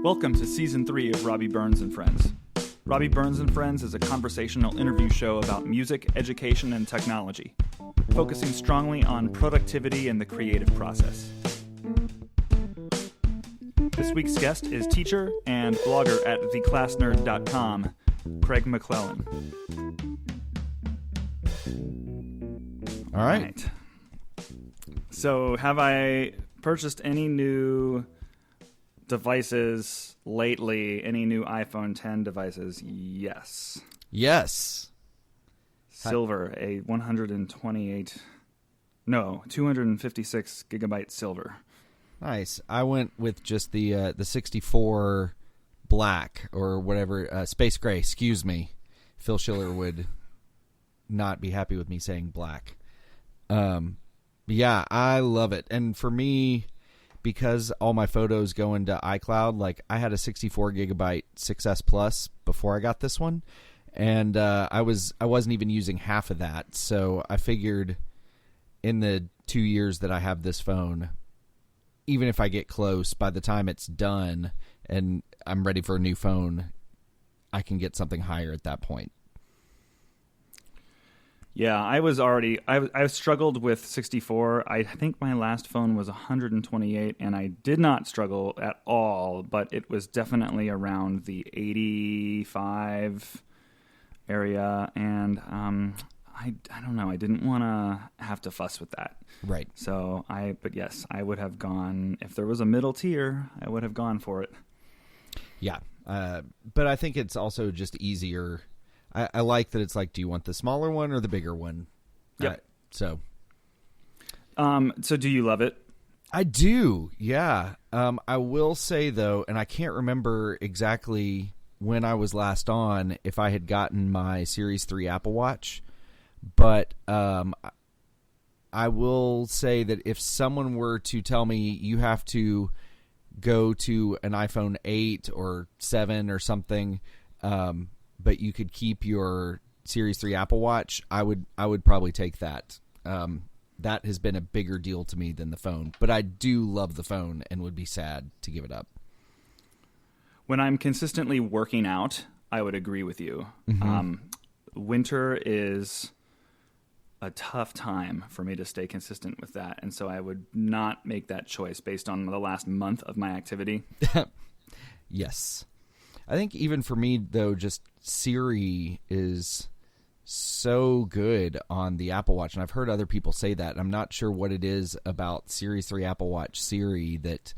Welcome to Season 3 of Robbie Burns and Friends. Robbie Burns and Friends is a conversational interview show about music, education, and technology, focusing strongly on productivity and the creative process. This week's guest is teacher and blogger at theclassnerd.com, Craig McClellan. All right. So, have I purchased any new devices lately? Any new iPhone 10 devices? Yes. Yes. Silver, a 256 gigabyte silver. Nice. I went with just the 64 black or whatever, space gray, excuse me. Phil Schiller would not be happy with me saying black. Yeah, I love it. And for me, because all my photos go into iCloud, like I had a 64 gigabyte 6S Plus before I got this one, and I wasn't even using half of that. So I figured in the 2 years that I have this phone, even if I get close, by the time it's done and I'm ready for a new phone, I can get something higher at that point. Yeah, I struggled with 64. I think my last phone was 128, and I did not struggle at all, but it was definitely around the 85 area, and I don't know, I didn't want to have to fuss with that. Right. So but yes, I would have gone, if there was a middle tier, I would have gone for it. Yeah, but I think it's also just easier. I like that it's like, do you want the smaller one or the bigger one? Yep. So do you love it? I do, yeah. I will say, though, and I can't remember exactly when I was last on, if I had gotten my Series 3 Apple Watch, but I will say that if someone were to tell me you have to go to an iPhone 8 or 7 or something, but you could keep your Series 3 Apple Watch, I would probably take that. That has been a bigger deal to me than the phone. But I do love the phone and would be sad to give it up. When I'm consistently working out, I would agree with you. Mm-hmm. Winter is a tough time for me to stay consistent with that. And so I would not make that choice based on the last month of my activity. Yes. I think even for me, though, just Siri is so good on the Apple Watch. And I've heard other people say that. I'm not sure what it is about Series 3 Apple Watch Siri that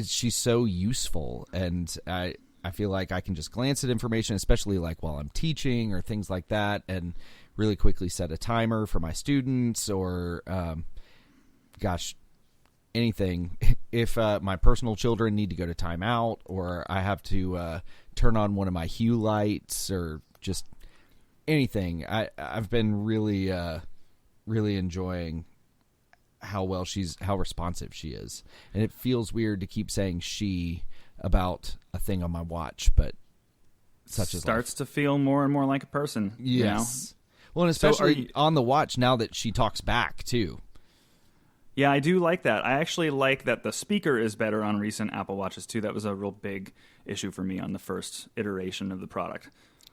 she's so useful. And I feel like I can just glance at information, especially like while I'm teaching or things like that, and really quickly set a timer for my students or, anything. If my personal children need to go to timeout, or I have to turn on one of my hue lights, or just anything, I've been really enjoying how responsive she is, and it feels weird to keep saying she about a thing on my watch, but such as starts to feel more and more like a person. Yes. You know? Well, and especially on the watch now that she talks back too. Yeah, I do like that. I actually like that the speaker is better on recent Apple Watches, too. That was a real big issue for me on the first iteration of the product.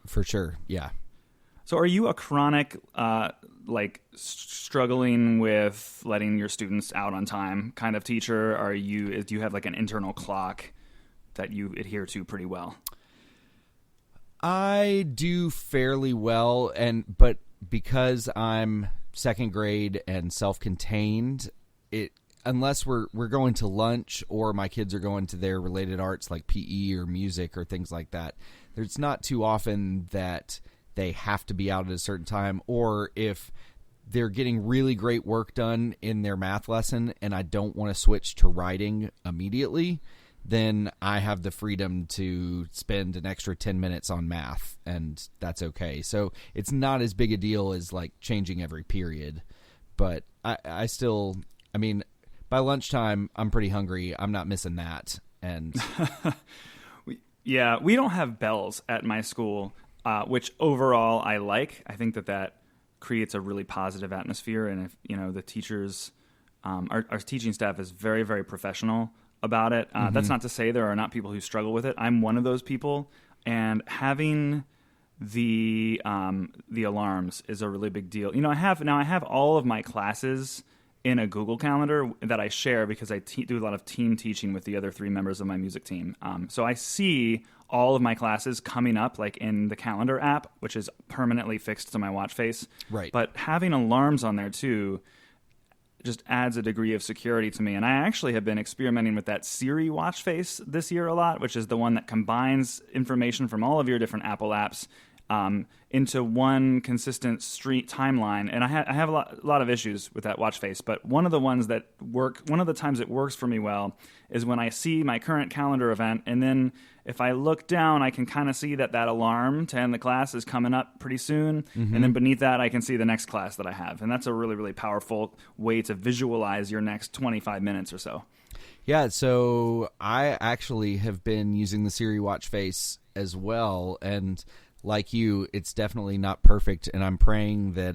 For sure, yeah. So are you a chronic, struggling with letting your students out on time kind of teacher? Do you have like an internal clock that you adhere to pretty well? I do fairly well, but because I'm second grade and self-contained, unless we're going to lunch or my kids are going to their related arts like PE or music or things like that, there's not too often that they have to be out at a certain time, or if they're getting really great work done in their math lesson and I don't want to switch to writing immediately, then I have the freedom to spend an extra 10 minutes on math, and that's okay. So it's not as big a deal as like changing every period, but I still... I mean, by lunchtime, I'm pretty hungry. I'm not missing that. And yeah, we don't have bells at my school, which overall I like. I think that creates a really positive atmosphere. And if the teachers, our teaching staff is very, very professional. about it. That's not to say there are not people who struggle with it. I'm one of those people, and having the alarms is a really big deal. I have all of my classes in a Google Calendar that I share because I do a lot of team teaching with the other 3 members of my music team. So I see all of my classes coming up like in the calendar app, which is permanently fixed to my watch face. Right. But having alarms on there too just adds a degree of security to me. And I actually have been experimenting with that Siri watch face this year a lot, which is the one that combines information from all of your different Apple apps into one consistent street timeline. And I have a lot of issues with that watch face, but one of the times it works for me well is when I see my current calendar event, and then if I look down, I can kind of see that alarm to end the class is coming up pretty soon, and then beneath that, I can see the next class that I have. And that's a really, really powerful way to visualize your next 25 minutes or so. Yeah, so I actually have been using the Siri watch face as well, and like you, it's definitely not perfect, and I'm praying that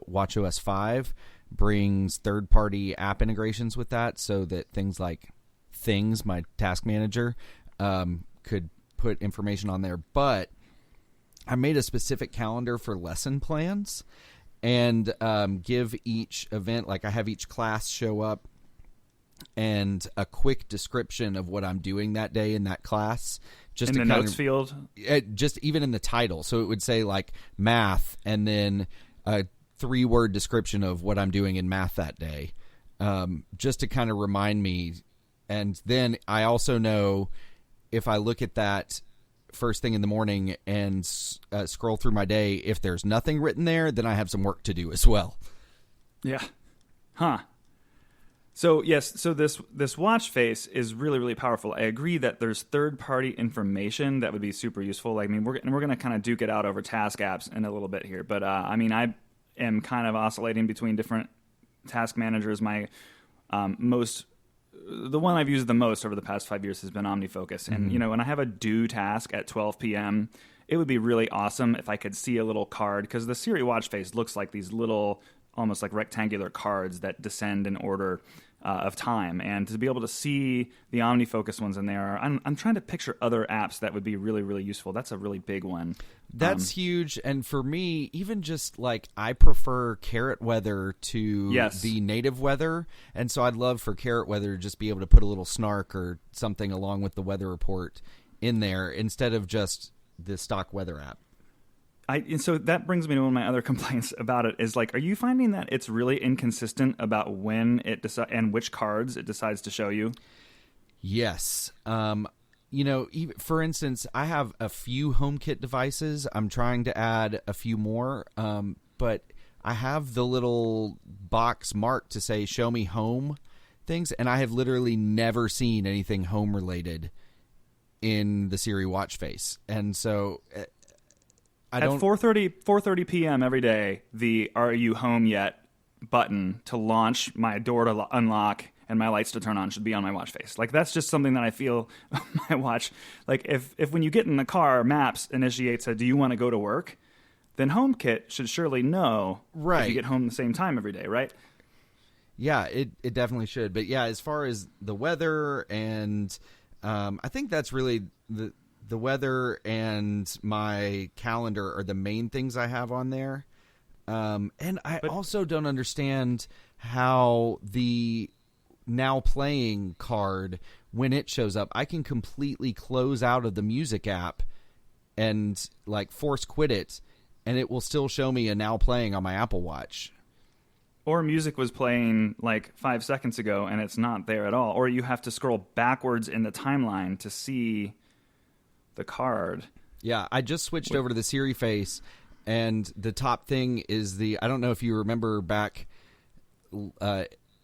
watchOS 5 brings third-party app integrations with that so that things like Things, my task manager, could put information on there. But I made a specific calendar for lesson plans and give each event, like I have each class show up and a quick description of what I'm doing that day in that class. Just in the notes field? Just even in the title. So it would say like math and then a 3-word description of what I'm doing in math that day, just to kind of remind me. And then I also know if I look at that first thing in the morning and scroll through my day, if there's nothing written there, then I have some work to do as well. Yeah. Huh. So yes, so this watch face is really, really powerful. I agree that there's third-party information that would be super useful. Like, I mean, we're going to kind of duke it out over task apps in a little bit here, but I mean, I am kind of oscillating between different task managers. My the one I've used the most over the past 5 years has been OmniFocus, and when I have a due task at 12 p.m., it would be really awesome if I could see a little card, because the Siri watch face looks like these little, almost like rectangular cards that descend in order of time, and to be able to see the OmniFocus ones in there, I'm trying to picture other apps that would be really, really useful. That's a really big one. That's huge, and for me, even just like I prefer Carrot Weather to the native weather, and so I'd love for Carrot Weather to just be able to put a little snark or something along with the weather report in there instead of just the stock weather app. And so that brings me to one of my other complaints about it is, like, are you finding that it's really inconsistent about when it and which cards it decides to show you? Yes. For instance, I have a few HomeKit devices. I'm trying to add a few more, but I have the little box marked to say show me home things, and I have literally never seen anything home related in the Siri watch face. And so at 4:30 p.m. every day, the "Are you home yet?" button to launch my door to unlock and my lights to turn on should be on my watch face. Like, that's just something that I feel my watch. Like, if when you get in the car, Maps initiates a "Do you want to go to work?" then HomeKit should surely know if you get home the same time every day, right? Yeah, it definitely should. But yeah, as far as the weather and I think that's really the weather and my calendar are the main things I have on there. And I also don't understand how the now playing card, when it shows up, I can completely close out of the music app and like force quit it, and it will still show me a now playing on my Apple Watch. Or music was playing like 5 seconds ago and it's not there at all. Or you have to scroll backwards in the timeline to see the card. Yeah, I just switched over to the Siri face, and the top thing is I don't know if you remember back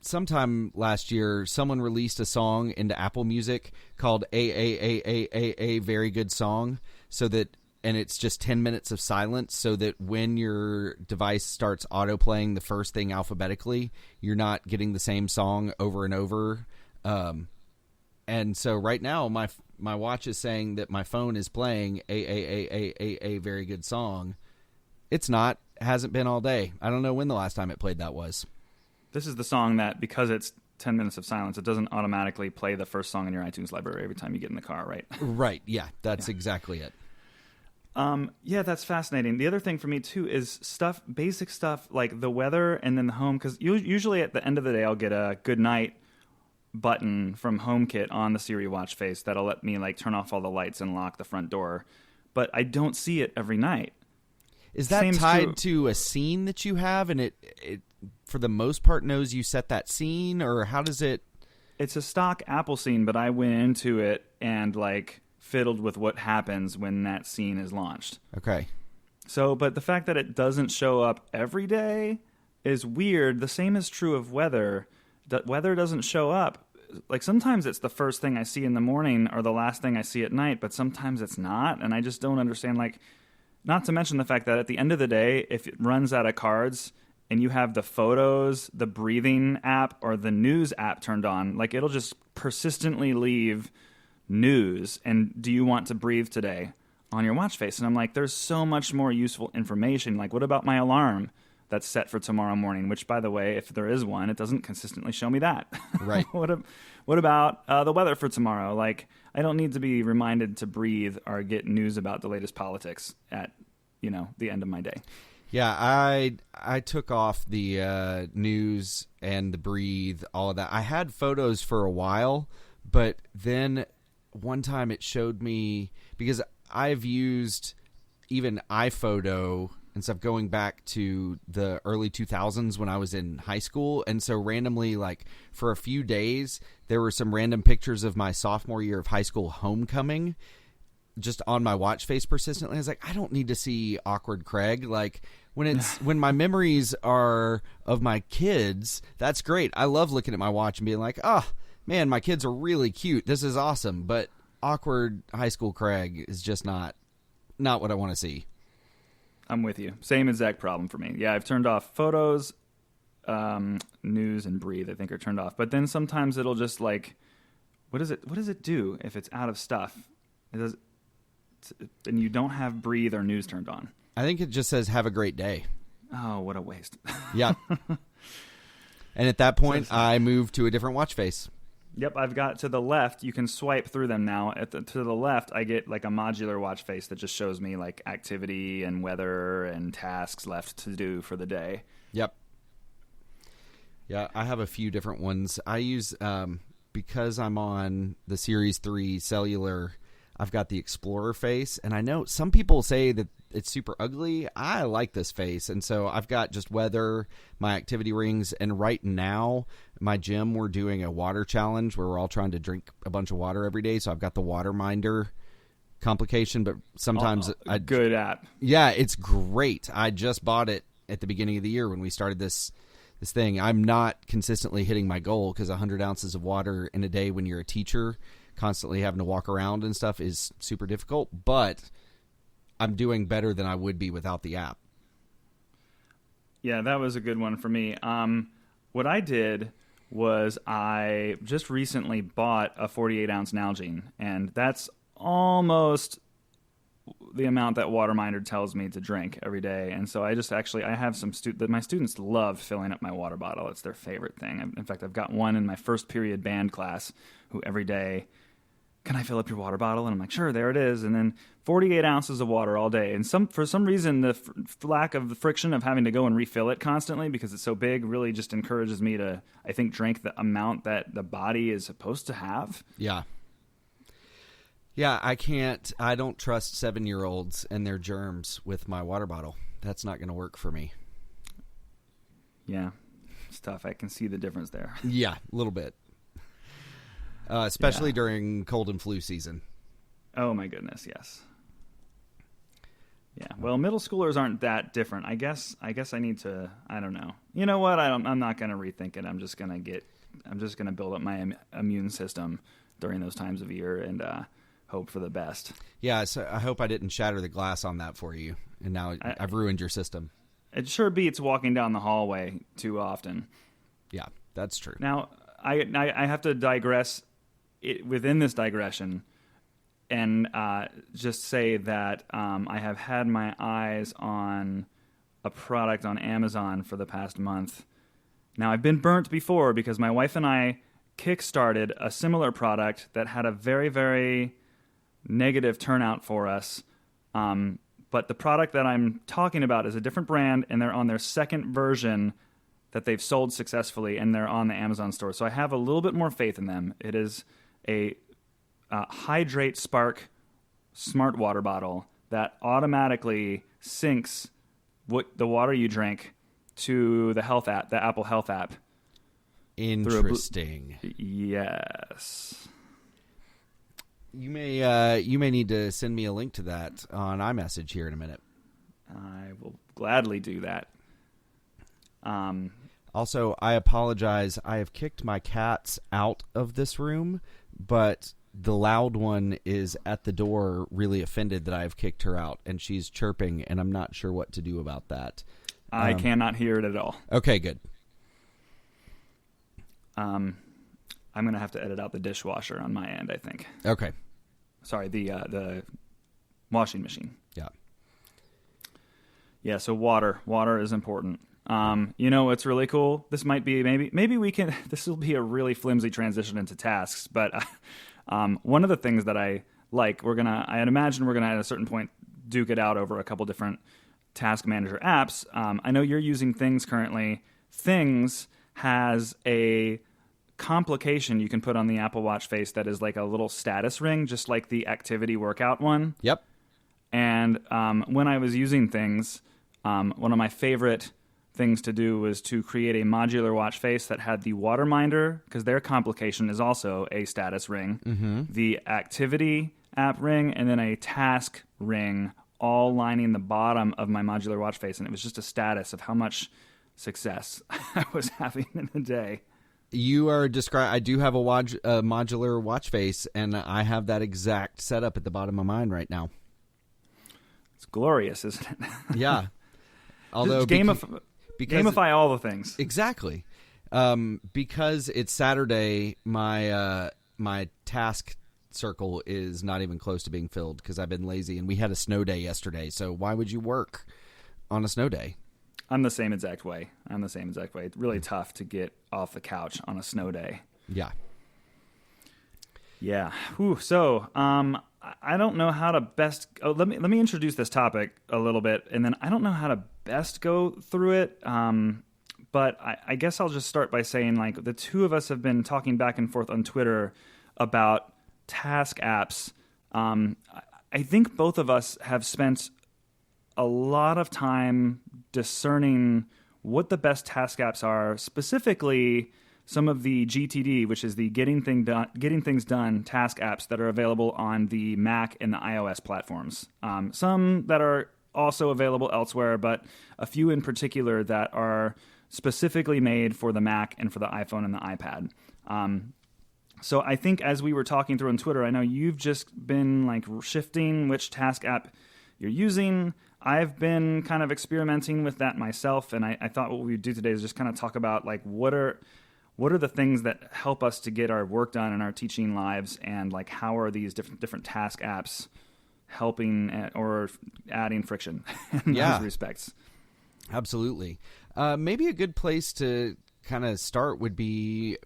sometime last year, someone released a song into Apple Music called A Very Good Song, and it's just 10 minutes of silence, so that when your device starts auto-playing the first thing alphabetically, you're not getting the same song over and over. And so right now, my watch is saying that my phone is playing a very good song. It's not. It hasn't been all day. I don't know when the last time it played that was. This is the song that, because it's 10 minutes of silence, it doesn't automatically play the first song in your iTunes library every time you get in the car, right? Right. Yeah, that's exactly it. Yeah, that's fascinating. The other thing for me too is basic stuff like the weather and then the home. Because usually at the end of the day, I'll get a good night button from HomeKit on the Siri watch face that'll let me like turn off all the lights and lock the front door. But I don't see it every night. Is that tied to a scene that you have, and it for the most part knows you set that scene, or how does it? It's a stock Apple scene, but I went into it and like fiddled with what happens when that scene is launched. Okay. So, but the fact that it doesn't show up every day is weird. The same is true of weather. Weather doesn't show up. Like sometimes it's the first thing I see in the morning or the last thing I see at night, but sometimes it's not, and I just don't understand. Like, not to mention the fact that at the end of the day, if it runs out of cards and you have the photos, the breathing app, or the news app turned on, like it'll just persistently leave news and do you want to breathe today on your watch face. And I'm like, there's so much more useful information. Like, what about my alarm that's set for tomorrow morning, which, by the way, if there is one, it doesn't consistently show me that. Right. What about the weather for tomorrow? Like, I don't need to be reminded to breathe or get news about the latest politics at, the end of my day. Yeah, I took off the news and the breathe, all of that. I had photos for a while, but then one time it showed me, because I've used even iPhoto and stuff going back to the early 2000s when I was in high school. And so randomly, like for a few days, there were some random pictures of my sophomore year of high school homecoming just on my watch face persistently. I was like, I don't need to see awkward Craig. Like when my memories are of my kids, that's great. I love looking at my watch and being like, oh man, my kids are really cute. This is awesome. But awkward high school Craig is just not what I want to see. I'm with you. Same exact problem for me. Yeah, I've turned off photos, news, and breathe, I think, are turned off. But then sometimes it'll just like, what does it do if it's out of stuff? And you don't have breathe or news turned on. I think it just says, have a great day. Oh, what a waste. Yeah. And at that point, I moved to a different watch face. Yep, I've got to the left. You can swipe through them now. To the left, I get like a modular watch face that just shows me like activity and weather and tasks left to do for the day. Yep. Yeah, I have a few different ones. I use, because I'm on the Series 3 cellular, I've got the Explorer face. And I know some people say that it's super ugly. I like this face. And so I've got just weather, my activity rings, and right now, my gym, we're doing a water challenge where we're all trying to drink a bunch of water every day. So I've got the water minder complication, but sometimes good app. Yeah, it's great. I just bought it at the beginning of the year when we started this thing. I'm not consistently hitting my goal because 100 ounces of water in a day when you're a teacher, constantly having to walk around and stuff, is super difficult, but I'm doing better than I would be without the app. Yeah, that was a good one for me. What I did was I just recently bought a 48-ounce Nalgene, and that's almost the amount that Waterminder tells me to drink every day. And so I have some my students love filling up my water bottle. It's their favorite thing. In fact, I've got one in my first period band class who every day, can I fill up your water bottle? And I'm like, sure, there it is. And then 48 ounces of water all day. And for some reason, the lack of the friction of having to go and refill it constantly because it's so big really just encourages me to, I think, drink the amount that the body is supposed to have. Yeah. Yeah, I don't trust 7-year-olds and their germs with my water bottle. That's not going to work for me. Yeah, it's tough. I can see the difference there. Yeah, a little bit. Especially during cold and flu season. Oh my goodness, yes. Yeah, well, middle schoolers aren't that different. I guess I need to. I don't know. You know what? I'm not going to rethink it. I'm just going to build up my immune system during those times of year and hope for the best. Yeah, so I hope I didn't shatter the glass on that for you, and now I've ruined your system. It sure beats walking down the hallway too often. Yeah, that's true. Now I have to digress within this digression and just say that I have had my eyes on a product on Amazon for the past month Now, I've been burnt before because my wife and I kickstarted a similar product that had a very, very negative turnout for us. But the product that I'm talking about is a different brand, and they're on their second version that they've sold successfully, and they're on the Amazon store. So I have a little bit more faith in them. It is a Hydrate Spark smart water bottle that automatically syncs the water you drink to the health app, the Apple Health app. Interesting. Yes. You may need to send me a link to that on iMessage here in a minute. I will gladly do that. Also, I apologize. I have kicked my cats out of this room, but the loud one is at the door, really offended that I have kicked her out, and she's chirping, and I'm not sure what to do about that. I cannot hear it at all. Okay, good. I'm going to have to edit out the dishwasher on my end, I think. Okay. Sorry, the washing machine. Yeah. Yeah, so water is important. It's really cool. This might be maybe we can. This will be a really flimsy transition into tasks. But one of the things that I like, I imagine we're gonna at a certain point duke it out over a couple different task manager apps. I know you're using Things currently. Things has a complication you can put on the Apple Watch face that is like a little status ring, just like the activity workout one. Yep. And when I was using Things, one of my favorite things to do was to create a modular watch face that had the water minder, because their complication is also a status ring, the activity app ring, and then a task ring, all lining the bottom of my modular watch face. And it was just a status of how much success I was having in the day. You are I do have a modular watch face, and I have that exact setup at the bottom of mine right now. It's glorious, isn't it? Yeah. Although gamify all the things. Exactly. Because it's Saturday, my task circle is not even close to being filled because I've been lazy, and we had a snow day yesterday. So why would you work on a snow day? I'm the same exact way. It's really tough to get off the couch on a snow day. Yeah. Yeah. Whew. So, I don't know how to best. Let me introduce this topic a little bit, and then I don't know how to best go through it. But I guess I'll just start by saying, like, the two of us have been talking back and forth on Twitter about task apps. I think both of us have spent a lot of time discerning what the best task apps are, specifically some of the GTD, which is the Getting Things Done task apps that are available on the Mac and the iOS platforms. Some that are also available elsewhere, but a few in particular that are specifically made for the Mac and for the iPhone and the iPad. So I think as we were talking through on Twitter, I know you've just been like shifting which task app you're using. I've been kind of experimenting with that myself, and I thought what we'd do today is just kind of talk about like what are the things that help us to get our work done in our teaching lives, and like how are these different task apps helping or adding friction in those respects. Absolutely. Maybe a good place to kind of start would be,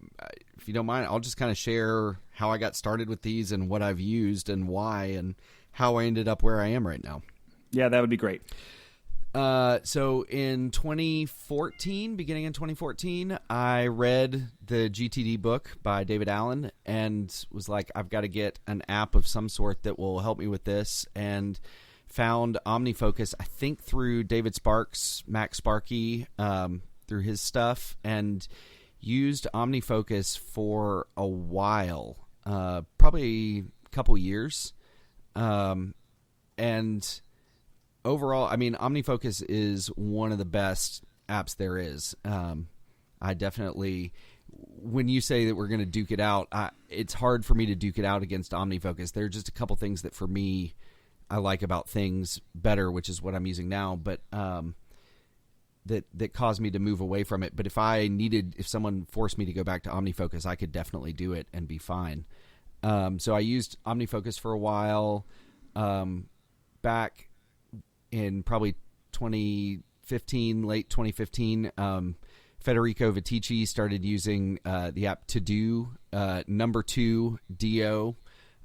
if you don't mind, I'll just kind of share how I got started with these and what I've used and why and how I ended up where I am right now. Yeah, that would be great. So in 2014, beginning in 2014, I read the GTD book by David Allen and was like, I've got to get an app of some sort that will help me with this, and found OmniFocus, I think through David Sparks, Mac Sparky, through his stuff, and used OmniFocus for a while, probably a couple years. And overall, I mean, OmniFocus is one of the best apps there is. I definitely, when you say that we're going to duke it out, it's hard for me to duke it out against OmniFocus. There are just a couple things that for me, I like about Things better, which is what I'm using now, but that caused me to move away from it. But if someone forced me to go back to OmniFocus, I could definitely do it and be fine. So I used OmniFocus for a while, back in probably 2015, late 2015, Federico Viticci started using the app To Do, number 2 DO.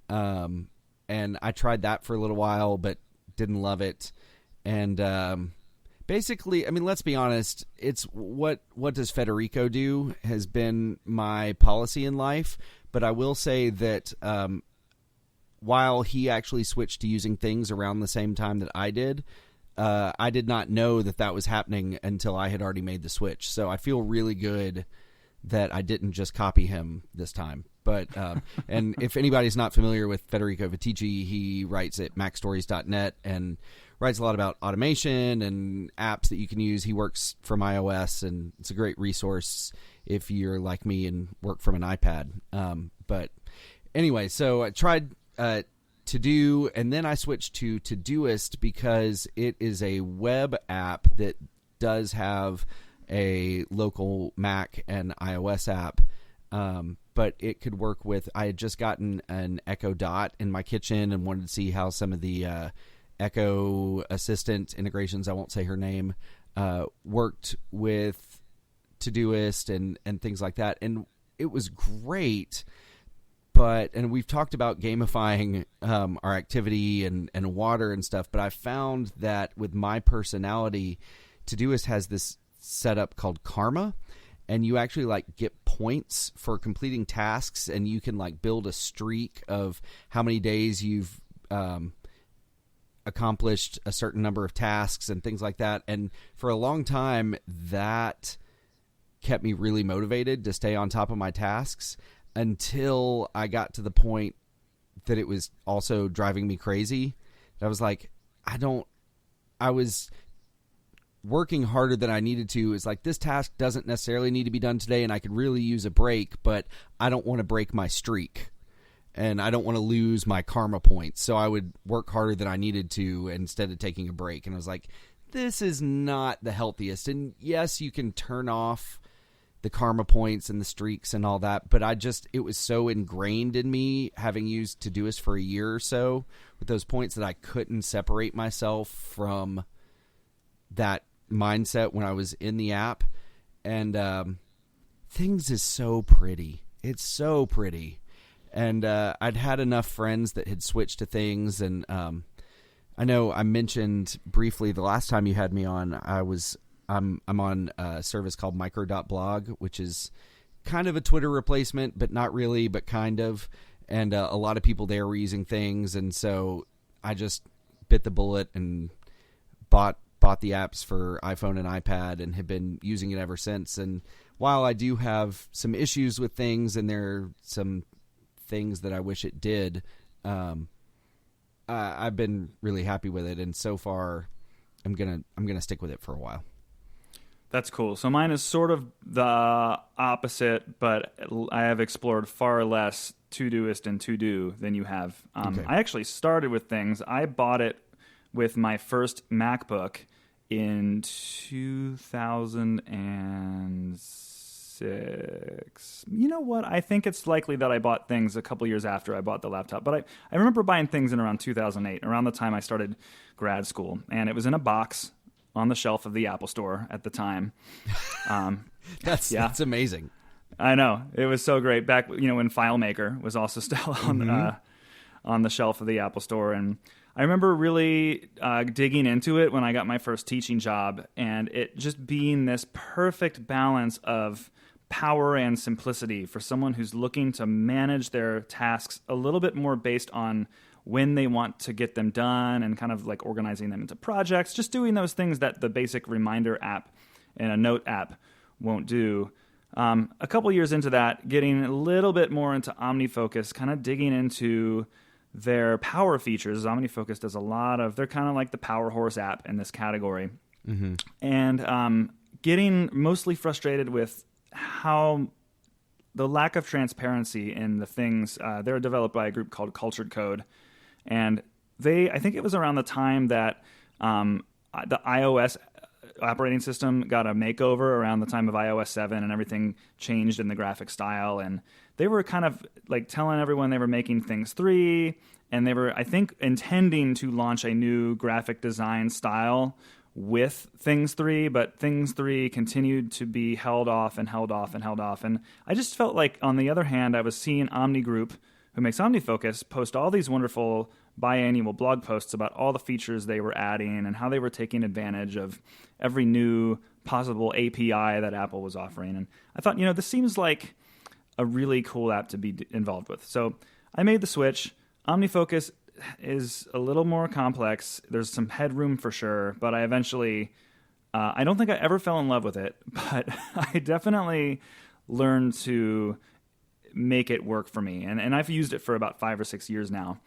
And I tried that for a little while, but didn't love it. And basically, I mean, let's be honest, it's what does Federico do has been my policy in life. But I will say that while he actually switched to using things around the same time that I did not know that was happening until I had already made the switch. So I feel really good that I didn't just copy him this time. But and if anybody's not familiar with Federico Viticci, he writes at macstories.net and writes a lot about automation and apps that you can use. He works from iOS, and it's a great resource if you're like me and work from an iPad. But anyway, so I tried To Do, and then I switched to Todoist because it is a web app that does have a local Mac and iOS app, but it could work with. I had just gotten an Echo Dot in my kitchen and wanted to see how some of the Echo Assistant integrations, I won't say her name, worked with Todoist and things like that, and it was great. And we've talked about gamifying our activity and water and stuff, but I found that with my personality, Todoist has this setup called Karma, and you actually like get points for completing tasks, and you can like build a streak of how many days you've accomplished a certain number of tasks and things like that. And for a long time, that kept me really motivated to stay on top of my tasks, until I got to the point that it was also driving me crazy. I was like, I was working harder than I needed to. It's like, this task doesn't necessarily need to be done today, and I could really use a break, but I don't want to break my streak, and I don't want to lose my karma points. So I would work harder than I needed to instead of taking a break. And I was like, this is not the healthiest. And yes, you can turn off the karma points and the streaks and all that, but it was so ingrained in me, having used Todoist for a year or so with those points, that I couldn't separate myself from that mindset when I was in the app. And Things is so pretty. It's so pretty. And I'd had enough friends that had switched to Things, and I know I mentioned briefly the last time you had me on, I'm on a service called micro.blog, which is kind of a Twitter replacement, but not really, but kind of. And a lot of people there were using Things, and so I just bit the bullet and bought the apps for iPhone and iPad, and have been using it ever since. And while I do have some issues with Things, and there are some things that I wish it did, I've been really happy with it, and so far I'm gonna stick with it for a while. That's cool. So mine is sort of the opposite, but I have explored far less Todoist and To Do than you have. Okay. I actually started with Things. I bought it with my first MacBook in 2006. You know what? I think it's likely that I bought Things a couple years after I bought the laptop. But I remember buying Things in around 2008, around the time I started grad school. And it was in a box on the shelf of the Apple Store at the time. That's amazing. I know. It was so great. Back, when FileMaker was also still on the shelf of the Apple Store. And I remember really digging into it when I got my first teaching job, and it just being this perfect balance of power and simplicity for someone who's looking to manage their tasks a little bit more based on when they want to get them done, and kind of like organizing them into projects, just doing those things that the basic reminder app and a note app won't do. A couple years into that, getting a little bit more into OmniFocus, kind of digging into their power features. OmniFocus does a lot of, they're kind of like the power horse app in this category. Mm-hmm. And getting mostly frustrated with how the lack of transparency in the things. They're developed by a group called Cultured Code. And I think it was around the time that the iOS operating system got a makeover, around the time of iOS 7, and everything changed in the graphic style. And they were kind of like telling everyone they were making Things 3, and they were, I think, intending to launch a new graphic design style with Things 3, but Things 3 continued to be held off and held off and held off. And I just felt like, on the other hand, I was seeing Omni Group, who makes OmniFocus, post all these wonderful biannual blog posts about all the features they were adding and how they were taking advantage of every new possible API that Apple was offering. And I thought, this seems like a really cool app to be involved with. So I made the switch. OmniFocus is a little more complex. There's some headroom for sure, but I eventually, I don't think I ever fell in love with it, but I definitely learned to make it work for me. And I've used it for about 5 or 6 years now.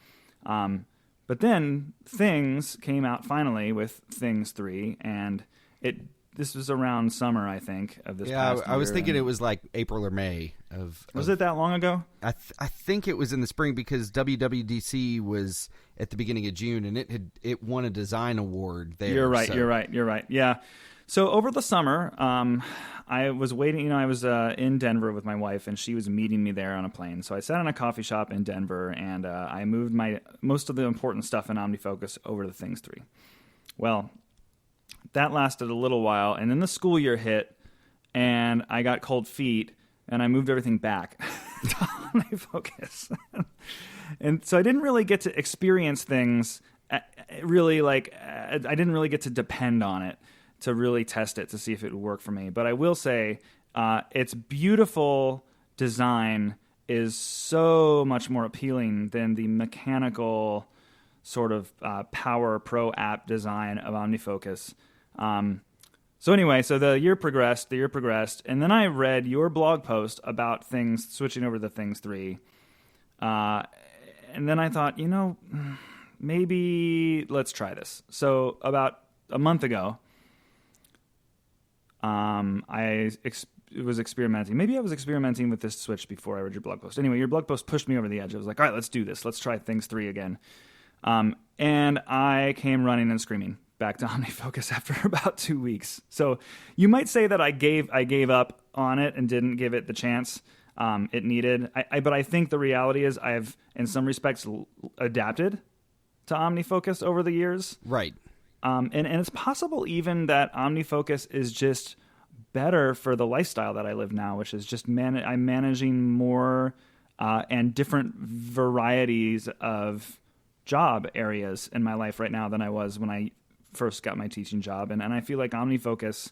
But then Things came out finally with Things 3, and this was around summer, I think, of this past year. I was thinking it was like April or May of. Was it that long ago? I think it was in the spring, because WWDC was at the beginning of June, and it won a design award there. You're right. Yeah. So over the summer, I was waiting. I was in Denver with my wife, and she was meeting me there on a plane. So I sat in a coffee shop in Denver, and I moved most of the important stuff in OmniFocus over to Things 3. Well, that lasted a little while, and then the school year hit, and I got cold feet, and I moved everything back to OmniFocus. And so I didn't really get to experience things really, I didn't really get to depend on it to really test it to see if it would work for me. But I will say its beautiful design is so much more appealing than the mechanical sort of Power Pro app design of OmniFocus. So anyway, the year progressed, and then I read your blog post about Things switching over to Things 3. And then I thought, maybe let's try this. So about a month ago, I was experimenting. Maybe I was experimenting with this switch before I read your blog post. Anyway, your blog post pushed me over the edge. I was like, all right, let's do this. Let's try Things 3 again. And I came running and screaming back to OmniFocus after about 2 weeks. So you might say that I gave up on it and didn't give it the chance it needed. But I think the reality is I've, in some respects, adapted to OmniFocus over the years. Right. And it's possible even that OmniFocus is just better for the lifestyle that I live now, which is just I'm managing more and different varieties of job areas in my life right now than I was when I first got my teaching job. And I feel like OmniFocus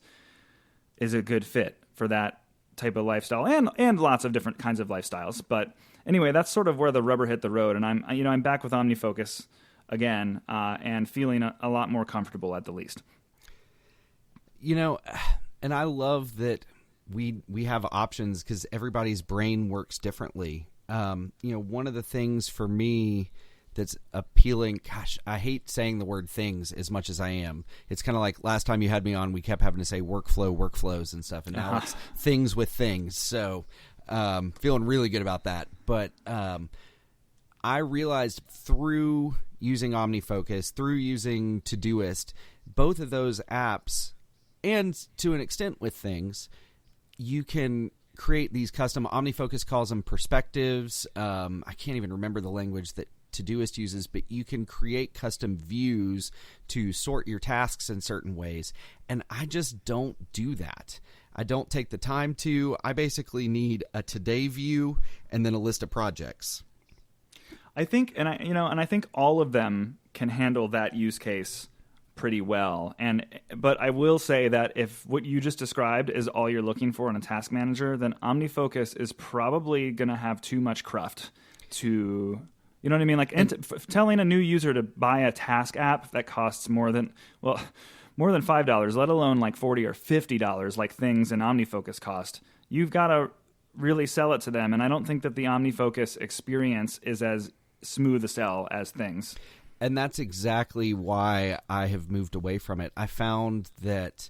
is a good fit for that type of lifestyle and lots of different kinds of lifestyles. But anyway, that's sort of where the rubber hit the road. And I'm back with OmniFocus again, and feeling a lot more comfortable at the least. And I love that we have options because everybody's brain works differently. One of the things for me that's appealing, gosh, I hate saying the word things as much as I am. It's kind of like last time you had me on, we kept having to say workflows and stuff, and now it's things with things. So feeling really good about that. But I realized through using OmniFocus, through using Todoist, both of those apps, and to an extent with Things, you can create these custom, OmniFocus calls them perspectives. I can't even remember the language that Todoist uses, but you can create custom views to sort your tasks in certain ways. And I just don't do that. I don't take the time to. I basically need a today view and then a list of projects. I think, and I think all of them can handle that use case pretty well. But I will say that if what you just described is all you're looking for in a task manager, then OmniFocus is probably going to have too much cruft to, you know what I mean? Like telling a new user to buy a task app that costs more than $5, let alone like $40 or $50, like Things and OmniFocus cost. You've got to really sell it to them. And I don't think that the OmniFocus experience is as smooth a sell as Things. And that's exactly why I have moved away from it. I found that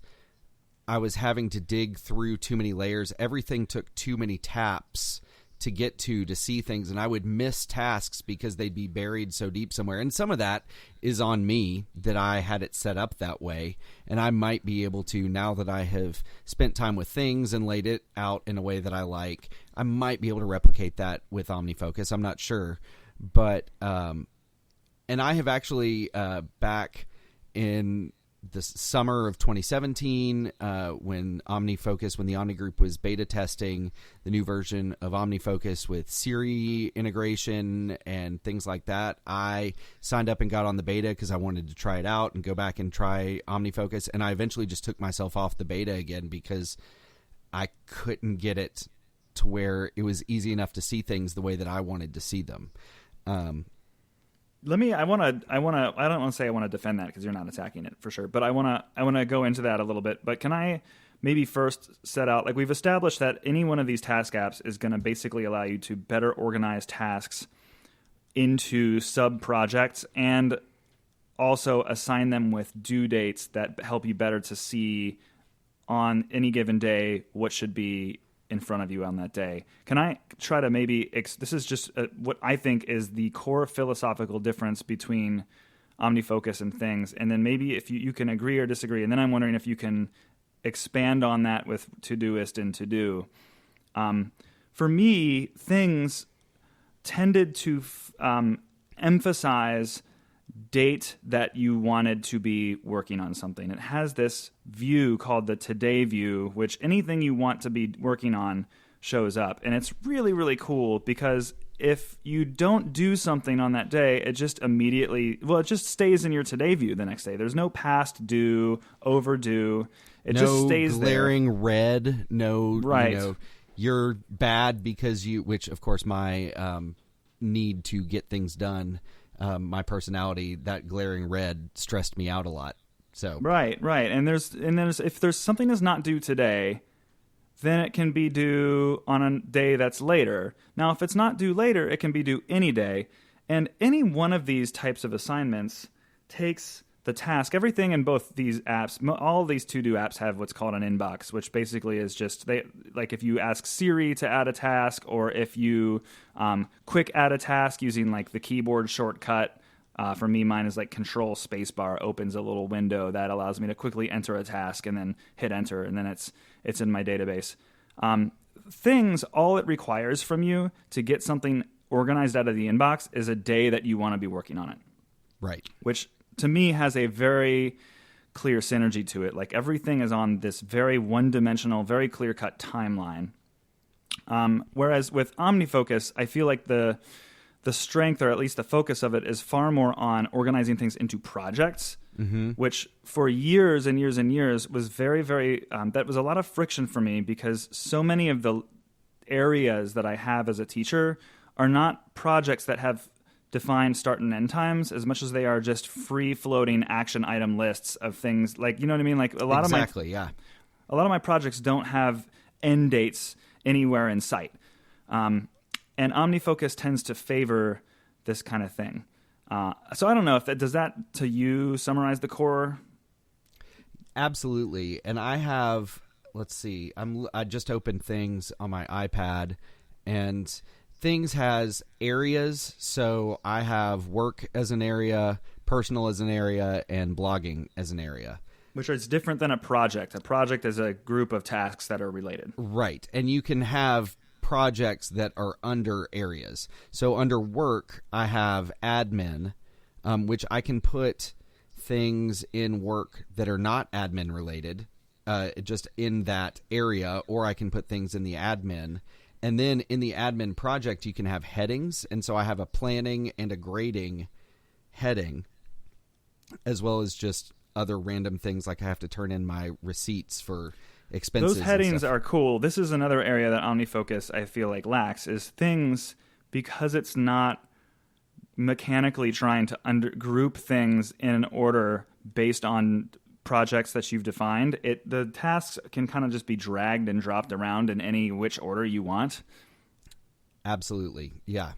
I was having to dig through too many layers. Everything took too many taps to get to see things, and I would miss tasks because they'd be buried so deep somewhere. And some of that is on me that I had it set up that way, and I might be able to, now that I have spent time with Things and laid it out in a way that I like, I might be able to replicate that with OmniFocus. I'm not sure. But and I have actually back in the summer of 2017 when OmniFocus, when the Omni Group was beta testing the new version of OmniFocus with Siri integration and things like that. I signed up and got on the beta because I wanted to try it out and go back and try OmniFocus. And I eventually just took myself off the beta again because I couldn't get it to where it was easy enough to see things the way that I wanted to see them. I don't want to say I want to defend that because you're not attacking it for sure, but I want to go into that a little bit. But can I maybe first set out, like, we've established that any one of these task apps is going to basically allow you to better organize tasks into sub projects and also assign them with due dates that help you better to see on any given day what should be in front of you on that day. Can I try to maybe this is just what I think is the core philosophical difference between OmniFocus and things, and then maybe if you can agree or disagree, and then I'm wondering if you can expand on that with Todoist and To Do. For me, things tended to emphasize date that you wanted to be working on something. It has this view called the today view, which anything you want to be working on shows up. And it's really, really cool because if you don't do something on that day, it just it just stays in your today view the next day. There's no past due, overdue. It just stays there. No glaring red. No, right. You're bad because which of course my need to get things done, my personality, that glaring red stressed me out a lot. So right. And there's if there's something that's not due today, then it can be due on a day that's later. Now, if it's not due later, it can be due any day. And any one of these types of assignments takes the task. Everything in both these apps, all of these to-do apps have what's called an inbox, which basically is just, like if you ask Siri to add a task, or if you quick add a task using like the keyboard shortcut. For me, mine is like Control Spacebar opens a little window that allows me to quickly enter a task and then hit enter, and then it's in my database. Things, all it requires from you to get something organized out of the inbox is a day that you want to be working on it. Right. Which to me has a very clear synergy to it. Like everything is on this very one-dimensional, very clear-cut timeline. Whereas with OmniFocus, I feel like the strength, or at least the focus of it, is far more on organizing things into projects, which for years and years and years was very, very, that was a lot of friction for me because so many of the areas that I have as a teacher are not projects that have defined start and end times as much as they are just free-floating action item lists of things. Like, you know what I mean? Like a lot of my projects don't have end dates anywhere in sight. And OmniFocus tends to favor this kind of thing. So I don't know if does that to you summarize the core? Absolutely. And I have, let's see, I just opened Things on my iPad, and Things has areas. So I have work as an area, personal as an area, and blogging as an area. Which is different than a project. A project is a group of tasks that are related. Right. And you can have projects that are under areas. So under work, I have admin, which I can put things in work that are not admin related, just in that area, or I can put things in the admin. And then in the admin project, you can have headings. And so I have a planning and a grading heading, as well as just other random things like I have to turn in my receipts for expenses. Those headings are cool. This is another area that OmniFocus I feel like lacks, is things, because it's not mechanically trying to group things in an order based on projects that you've defined. The tasks can kind of just be dragged and dropped around in any which order you want. Absolutely, yeah.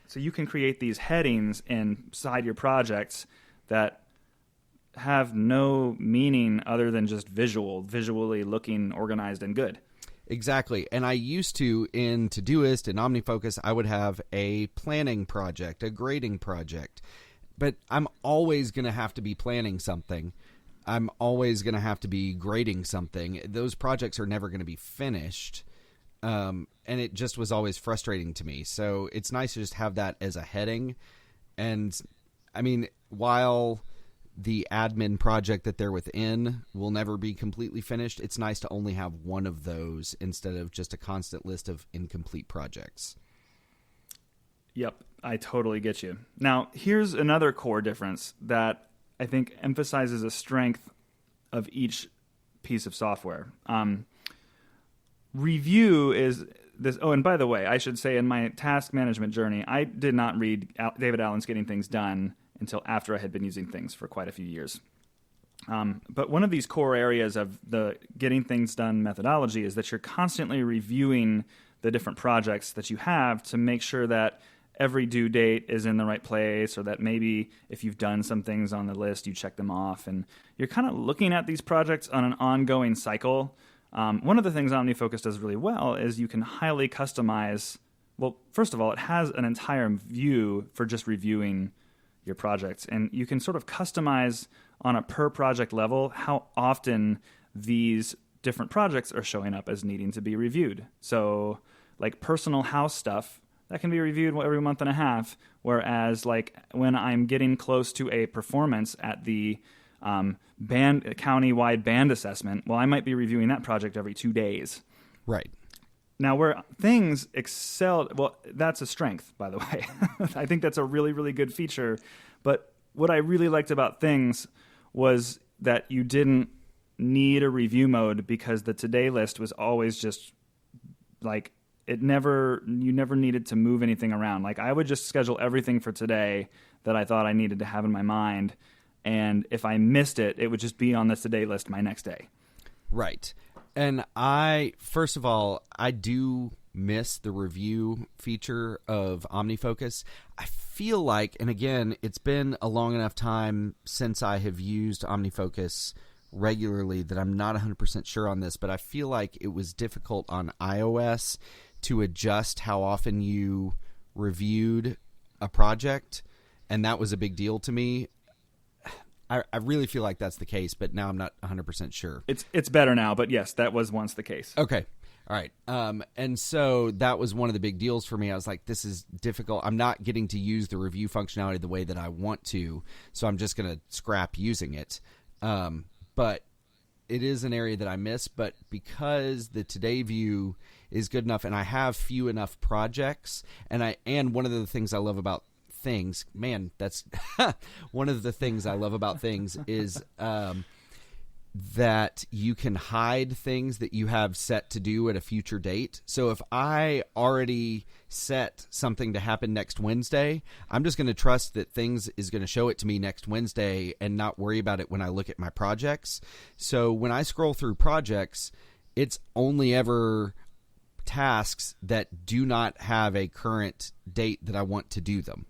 So you can create these headings inside your projects that have no meaning other than just visually looking organized and good. Exactly. And I used to, in Todoist and OmniFocus, I would have a planning project, a grading project. But I'm always going to have to be planning something. I'm always going to have to be grading something. Those projects are never going to be finished. And it just was always frustrating to me. So it's nice to just have that as a heading. And I mean, while the admin project that they're within will never be completely finished, it's nice to only have one of those instead of just a constant list of incomplete projects. Yep, I totally get you. Now, here's another core difference that I think emphasizes a strength of each piece of software. Review is this. Oh, and by the way, I should say in my task management journey, I did not read David Allen's Getting Things Done until after I had been using things for quite a few years. But one of these core areas of the Getting Things Done methodology is that you're constantly reviewing the different projects that you have to make sure that every due date is in the right place, or that maybe if you've done some things on the list, you check them off. And you're kind of looking at these projects on an ongoing cycle. One of the things OmniFocus does really well is you can highly customize. Well, first of all, it has an entire view for just reviewing your projects. And you can sort of customize on a per project level how often these different projects are showing up as needing to be reviewed. So like personal house stuff, that can be reviewed every month and a half, whereas like when I'm getting close to a performance at the county-wide band assessment, well, I might be reviewing that project every 2 days. Right. Now, where things excel, well, that's a strength, by the way. I think that's a really, really good feature. But what I really liked about things was that you didn't need a review mode because the today list was always just like, you never needed to move anything around. Like I would just schedule everything for today that I thought I needed to have in my mind. And if I missed it, it would just be on the today list my next day. Right. And first of all, I do miss the review feature of OmniFocus. I feel like, and again, it's been a long enough time since I have used OmniFocus regularly that I'm not 100% sure on this, but I feel like it was difficult on iOS to adjust how often you reviewed a project, and that was a big deal to me. I really feel like that's the case, but now I'm not 100% sure. It's better now, but yes, that was once the case. Okay. All right. And so that was one of the big deals for me. I was like, this is difficult. I'm not getting to use the review functionality the way that I want to, so I'm just going to scrap using it. But it is an area that I miss, but because the Today View is good enough and I have few enough projects, and one of the things I love about things, man, that's one of the things I love about things is that you can hide things that you have set to do at a future date. So if I already set something to happen next Wednesday, I'm just going to trust that things is going to show it to me next Wednesday and not worry about it when I look at my projects. So when I scroll through projects, it's only ever tasks that do not have a current date that I want to do them.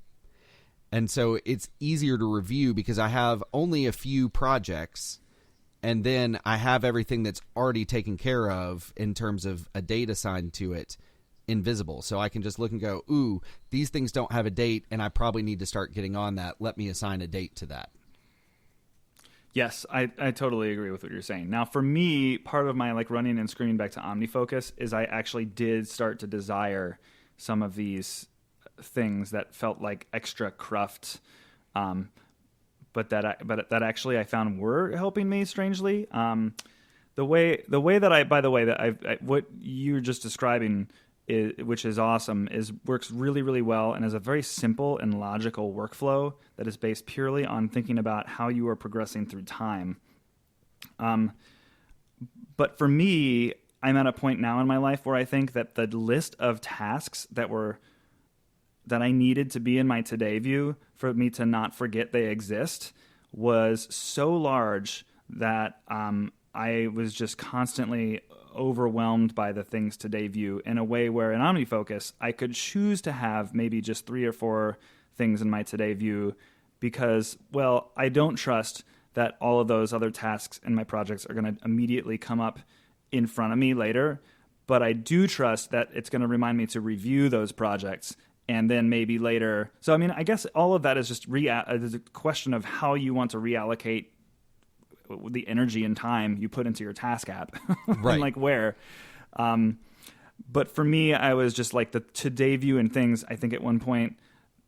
And so it's easier to review because I have only a few projects, and then I have everything that's already taken care of in terms of a date assigned to it invisible. So I can just look and go, ooh, these things don't have a date, and I probably need to start getting on that. Let me assign a date to that. Yes, I totally agree with what you're saying. Now, for me, part of my like running and screaming back to OmniFocus is I actually did start to desire some of these things that felt like extra cruft, but that actually I found were helping me strangely. The way that I what you're just describing, which is awesome, works really, really well and is a very simple and logical workflow that is based purely on thinking about how you are progressing through time. But for me, I'm at a point now in my life where I think that the list of tasks that I needed to be in my today view for me to not forget they exist was so large that I was just constantly overwhelmed by the things today view in a way where in OmniFocus, I could choose to have maybe just 3 or 4 things in my today view because, well, I don't trust that all of those other tasks in my projects are going to immediately come up in front of me later, but I do trust that it's going to remind me to review those projects. And then maybe later. So, I mean, I guess all of that is just there's a question of how you want to reallocate the energy and time you put into your task app. Right. And like where. But for me, I was just like the today view and things. I think at one point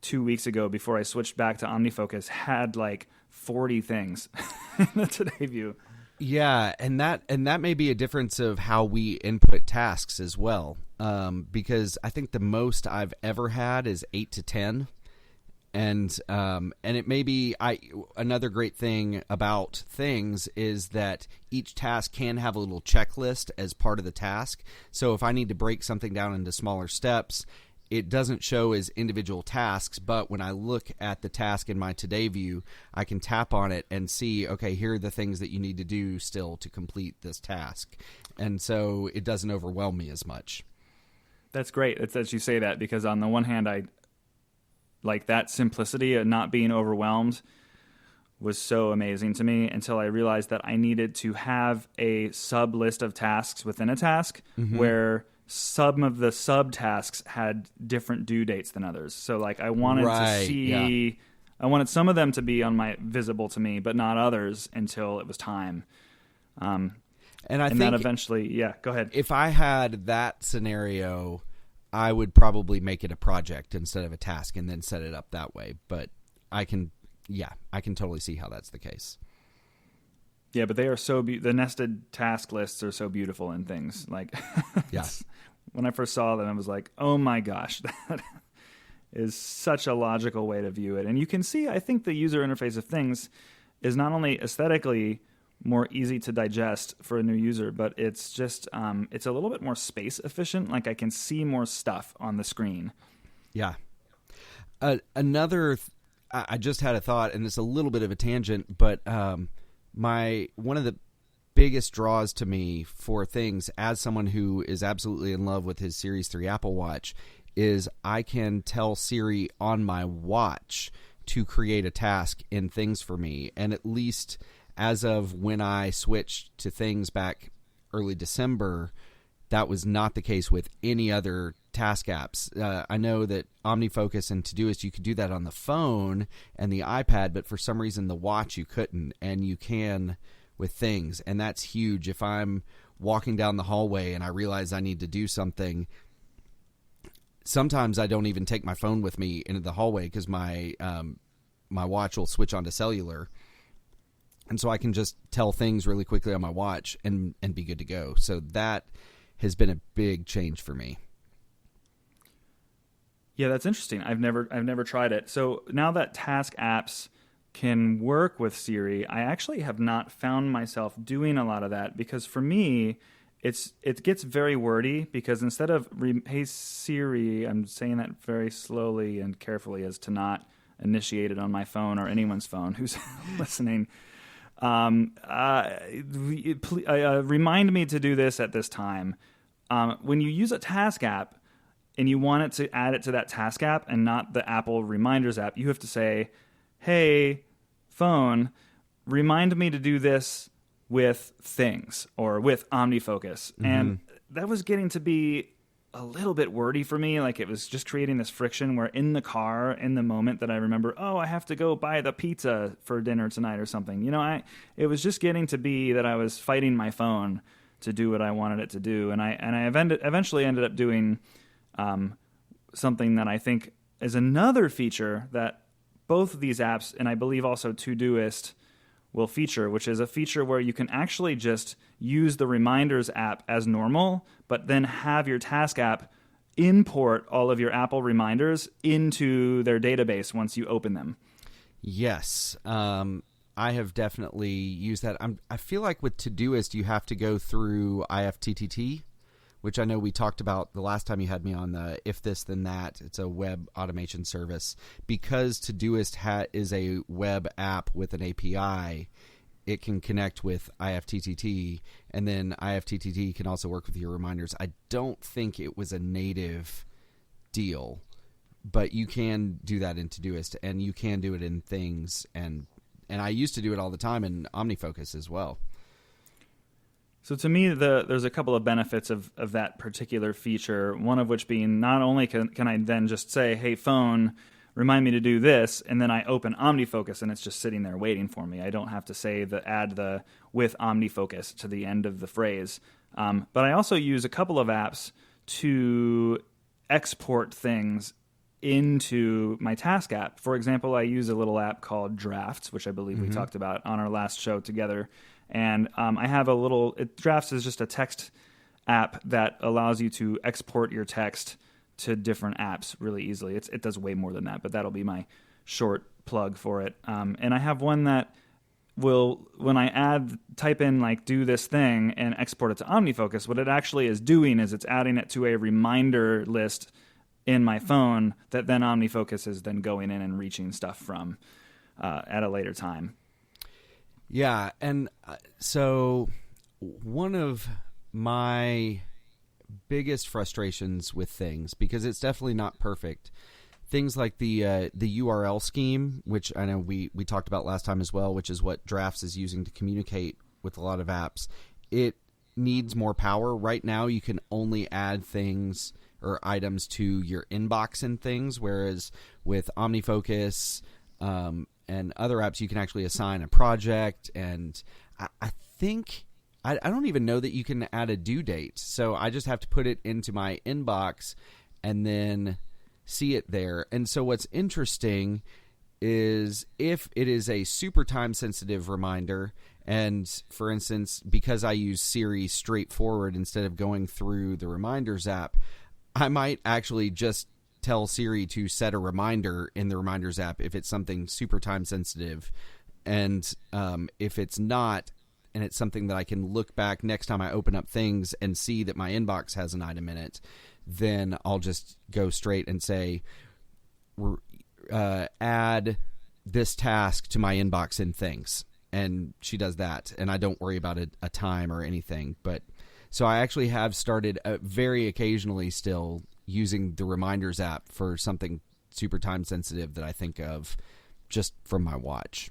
2 weeks ago before I switched back to OmniFocus had like 40 things in the Today view. Yeah, and that may be a difference of how we input tasks as well. Because I think the most I've ever had is 8 to 10. And it may be another great thing about things is that each task can have a little checklist as part of the task. So if I need to break something down into smaller steps, it doesn't show as individual tasks, but when I look at the task in my Today view, I can tap on it and see, okay, here are the things that you need to do still to complete this task. And so it doesn't overwhelm me as much. That's great. It's that you say that, because on the one hand, I like that simplicity of not being overwhelmed was so amazing to me until I realized that I needed to have a sub list of tasks within a task where some of the subtasks had different due dates than others. So like I wanted to see, I wanted some of them to be visible to me, but not others until it was time. And I think that eventually, go ahead. If I had that scenario, I would probably make it a project instead of a task and then set it up that way. But I can totally see how that's the case. Yeah, but they are so the nested task lists are so beautiful in things. Like, when I first saw them, I was like, oh my gosh, that is such a logical way to view it. And you can see, I think the user interface of things is not only aesthetically more easy to digest for a new user, but it's just, it's a little bit more space efficient. Like I can see more stuff on the screen. Yeah. I just had a thought, and it's a little bit of a tangent, but one of the biggest draws to me for things as someone who is absolutely in love with his Series 3 Apple Watch is I can tell Siri on my watch to create a task in things for me. And at least as of when I switched to things back early December, that was not the case with any other task apps. I know that OmniFocus and Todoist, you could do that on the phone and the iPad, but for some reason the watch you couldn't, and you can with things. And that's huge. If I'm walking down the hallway and I realize I need to do something, sometimes I don't even take my phone with me into the hallway because my watch will switch onto cellular. And so I can just tell things really quickly on my watch and be good to go. So that has been a big change for me. Yeah, that's interesting. I've never tried it. So now that task apps can work with Siri, I actually have not found myself doing a lot of that, because for me, it gets very wordy, because instead of hey Siri, I'm saying that very slowly and carefully as to not initiate it on my phone or anyone's phone who's listening. Remind me to do this at this time. When you use a task app and you want it to add it to that task app and not the Apple Reminders app, you have to say, hey, phone, remind me to do this with things or with OmniFocus. Mm-hmm. And that was getting to be a little bit wordy for me. Like it was just creating this friction where in the car, in the moment that I remember, oh, I have to go buy the pizza for dinner tonight or something. It was just getting to be that I was fighting my phone to do what I wanted it to do. And I eventually ended up doing something that I think is another feature that both of these apps, and I believe also Todoist, will feature, which is a feature where you can actually just use the Reminders app as normal, but then have your task app import all of your Apple reminders into their database once you open them. Yes. I have definitely used that. I feel like with Todoist, you have to go through Ifttt, which I know we talked about the last time you had me on the If This Then That. It's a web automation service. Because Todoist is a web app with an API, it can connect with Ifttt, and then Ifttt can also work with your reminders. I don't think it was a native deal, but you can do that in Todoist, and you can do it in things, and I used to do it all the time in OmniFocus as well. So to me, there's a couple of benefits of that particular feature, one of which being not only can I then just say, hey, phone, remind me to do this, and then I open OmniFocus and it's just sitting there waiting for me. I don't have to say add the with OmniFocus to the end of the phrase. But I also use a couple of apps to export things into my task app. For example, I use a little app called Drafts, which I believe we talked about on our last show together. And I have Drafts is just a text app that allows you to export your text to different apps really easily. It does way more than that, but that'll be my short plug for it. And I have one that will, when I type in like do this thing and export it to OmniFocus, what it actually is doing is it's adding it to a reminder list in my phone that then OmniFocus is then going in and reaching stuff from at a later time. Yeah, and so one of my biggest frustrations with things, because it's definitely not perfect, things like the URL scheme, which I know we talked about last time as well, which is what Drafts is using to communicate with a lot of apps. It needs more power. Right now, you can only add things or items to your inbox and things, whereas with OmniFocus and other apps, you can actually assign a project. And I think I don't even know that you can add a due date. So I just have to put it into my inbox and then see it there. And so what's interesting is if it is a super time sensitive reminder, and for instance, because I use Siri straightforward instead of going through the Reminders app, I might actually just tell Siri to set a reminder in the Reminders app if it's something super time sensitive. And if it's not, and it's something that I can look back next time I open up things and see that my inbox has an item in it, then I'll just go straight and say, add this task to my inbox in things. And she does that. And I don't worry about a time or anything. But so I actually have started very occasionally still using the Reminders app for something super time sensitive that I think of just from my watch.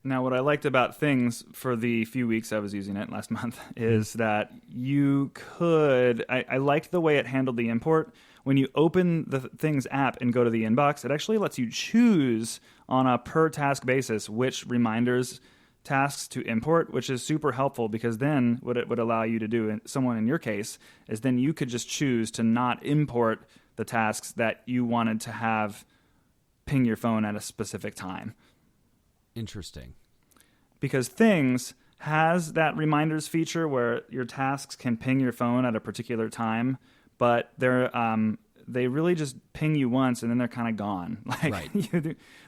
Now, what I liked about Things for the few weeks I was using it last month is that you could... I liked the way it handled the import. When you open the Things app and go to the inbox, it actually lets you choose on a per-task basis which reminders tasks to import, which is super helpful, because then what it would allow you to do, someone in your case, is then you could just choose to not import the tasks that you wanted to have ping your phone at a specific time. Interesting. Because Things has that reminders feature where your tasks can ping your phone at a particular time, but they really just ping you once and then they're kind of gone. Like right.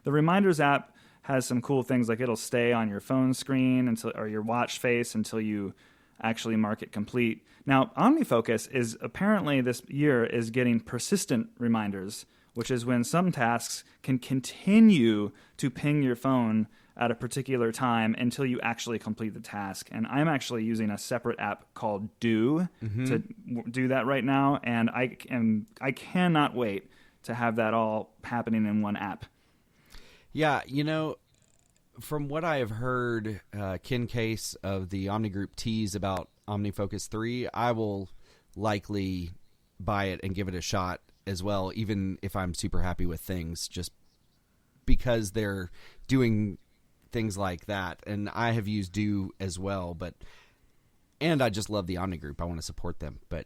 The Reminders app has some cool things, like it'll stay on your phone screen or your watch face until you actually mark it complete. Now, OmniFocus is apparently this year is getting persistent reminders, which is when some tasks can continue to ping your phone at a particular time until you actually complete the task. And I'm actually using a separate app called Do to do that right now, and I cannot wait to have that all happening in one app. Yeah, from what I have heard, Ken Case of the Omni Group tease about OmniFocus 3, I will likely buy it and give it a shot as well, even if I'm super happy with Things, just because they're doing things like that. And I have used Do as well, and I just love the Omni Group. I want to support them, but